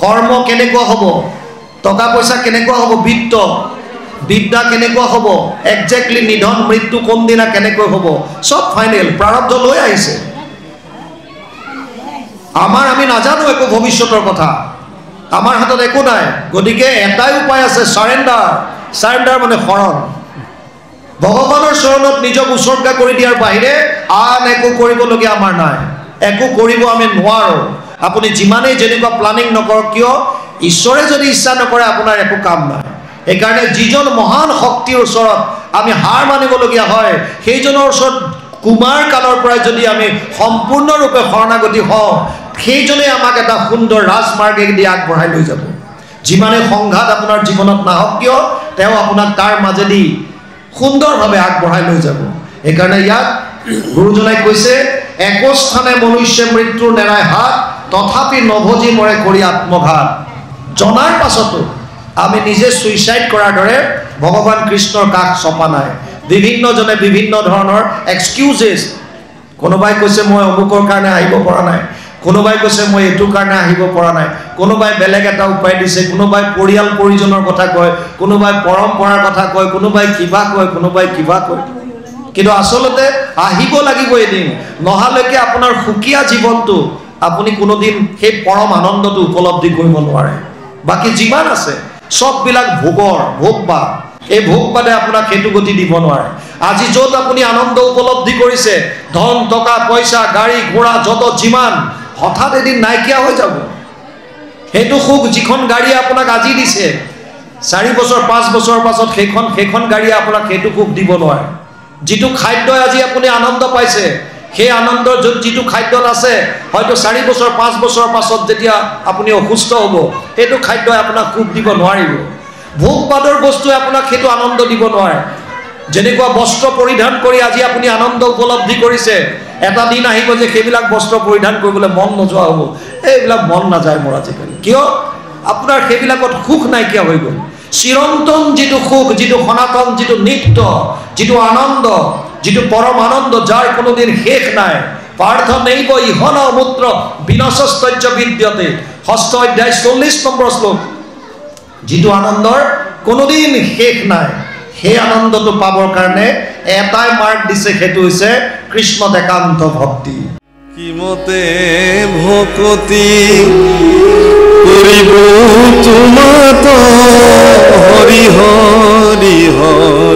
কৰ্ম কেনেকুৱা হ'ব টকা পইচা কেনেকুৱা হ'ব বিদ্যা কেনেকুৱা হ'ব একজেক্টলি নিধন মৃত্যু কোন দিনা কেনেকৈ হ'ব সব ফাইনেল প্ৰাৰব্ধ লৈ আহিছে আমাৰ আমি নাজানো একো ভৱিষ্যতৰ কথা আমাৰ হাতত একো নাই গতিকে এটাই উপায় আছে সাৰেণ্ডাৰ মানে শৰণ ভগৱানৰ চৰণত নিজক উৎসৰ্গা কৰি দিয়াৰ বাহিৰে আন একো কৰিবলগীয়া আমাৰ নাই একো কৰিব আমি নোৱাৰো আপুনি যিমানেই যেনেকুৱা প্লানিং নকৰক কিয় ঈশ্বৰে যদি ইচ্ছা নকৰে আপোনাৰ একো কাম নাই এইকাৰণে যিজন মহান শক্তিৰ ওচৰত আমি হাৰ মানিবলগীয়া হয় সেইজনৰ ওচৰত কুমাৰ কালৰ পৰাই যদি আমি সম্পূৰ্ণৰূপে শৰণাগতি হওঁ সেইজনে আমাক এটা সুন্দৰ ৰাজমাৰ্গেদি আগবঢ়াই লৈ যাব যিমানে সংঘাত আপোনাৰ জীৱনত নাহক কিয় তেওঁ আপোনাক তাৰ মাজেদি সুন্দৰভাৱে আগবঢ়াই লৈ যাব এইকাৰণে ইয়াত গুৰুজনাই কৈছে একস্থানে মনুষ্য মৃত্যুৰ নেৰাই হাত তথাপি নভজি মৰে কৰি আত্মঘাত জনাৰ পাছতো আমি নিজে সুইচাইড কৰাৰ দৰে ভগৱান কৃষ্ণৰ কাষ চপা নাই বিভিন্নজনে বিভিন্ন ধৰণৰ এক্সকিউজেছ কোনোবাই কৈছে মই অমুকৰ কাৰণে আহিব পৰা নাই কোনোবাই কৈছে মই এইটো কাৰণে আহিব পৰা নাই কোনোবাই বেলেগ এটা উপায় দিছে কোনোবাই পৰিয়াল পৰিজনৰ কথা কয় কোনোবাই পৰম্পৰাৰ কথা কয় কোনোবাই কিবা কয় কিন্তু আচলতে আহিব লাগিব এদিন নহালৈকে আপোনাৰ সুকীয়া জীৱনটো আপুনি কোনোদিন সেই পৰম আনন্দটো উপলব্ধি কৰিব নোৱাৰে বাকি যিমান আছে সববিলাক ভোগবাদ এই ভোগবাদে আপোনাক সেইটো গতি দিব নোৱাৰে আজি য'ত আপুনি আনন্দ উপলব্ধি কৰিছে ধন টকা পইচা গাড়ী ঘোঁৰা যত যিমান হঠাৎ এদিন নাইকিয়া হৈ যাব সেইটো সুখ যিখন গাড়ী আপোনাক আজি দিছে 4 বছৰ 5 বছৰৰ পাছত সেইখন গাড়ীয়ে আপোনাক সেইটো সুখ দিব নোৱাৰে যিটো খাদ্য আজি আপুনি আনন্দ পাইছে সেই আনন্দৰ যিটো খাদ্যত আছে হয়তো 4 বছৰ 5 বছৰৰ পাছত যেতিয়া আপুনি অসুস্থ হ'ব সেইটো খাদ্যই আপোনাক সুখ দিব নোৱাৰিব ভোগবাদৰ বস্তুৱে আপোনাক সেইটো আনন্দ দিব নোৱাৰে যেনেকুৱা বস্ত্ৰ পৰিধান কৰি আজি আপুনি আনন্দ উপলব্ধি কৰিছে এটা দিন আহিব যে সেইবিলাক বস্ত্ৰ পৰিধান কৰিবলৈ মন নোযোৱা হ'ব এইবিলাক মন নাযায় মোৰ আজিকালি কিয় আপোনাৰ সেইবিলাকত সুখ নাইকিয়া হৈ গ'ল চিৰন্তন যিটো সুখ যিটো সনাতন যিটো নিত্য যিটো আনন্দ যিটো পৰম আনন্দ যাৰ কোনোদিন শেষ নাই পাৰ্থ নৈব ইহন মূত্ৰ বিনশস্তজ্য বিদ্যতে 6ষ্ঠ অধ্যায় 40 নম্বৰ শ্লোক যিটো আনন্দৰ কোনোদিন শেষ নাই সেই আনন্দটো পাবৰ কাৰণে এটাই মাৰ্গ দিছে সেইটো হৈছে কৃষ্ণ একান্ত ভক্তি কিমতে ভকতি কৰিব তোমাত হৰি হৰি হৰি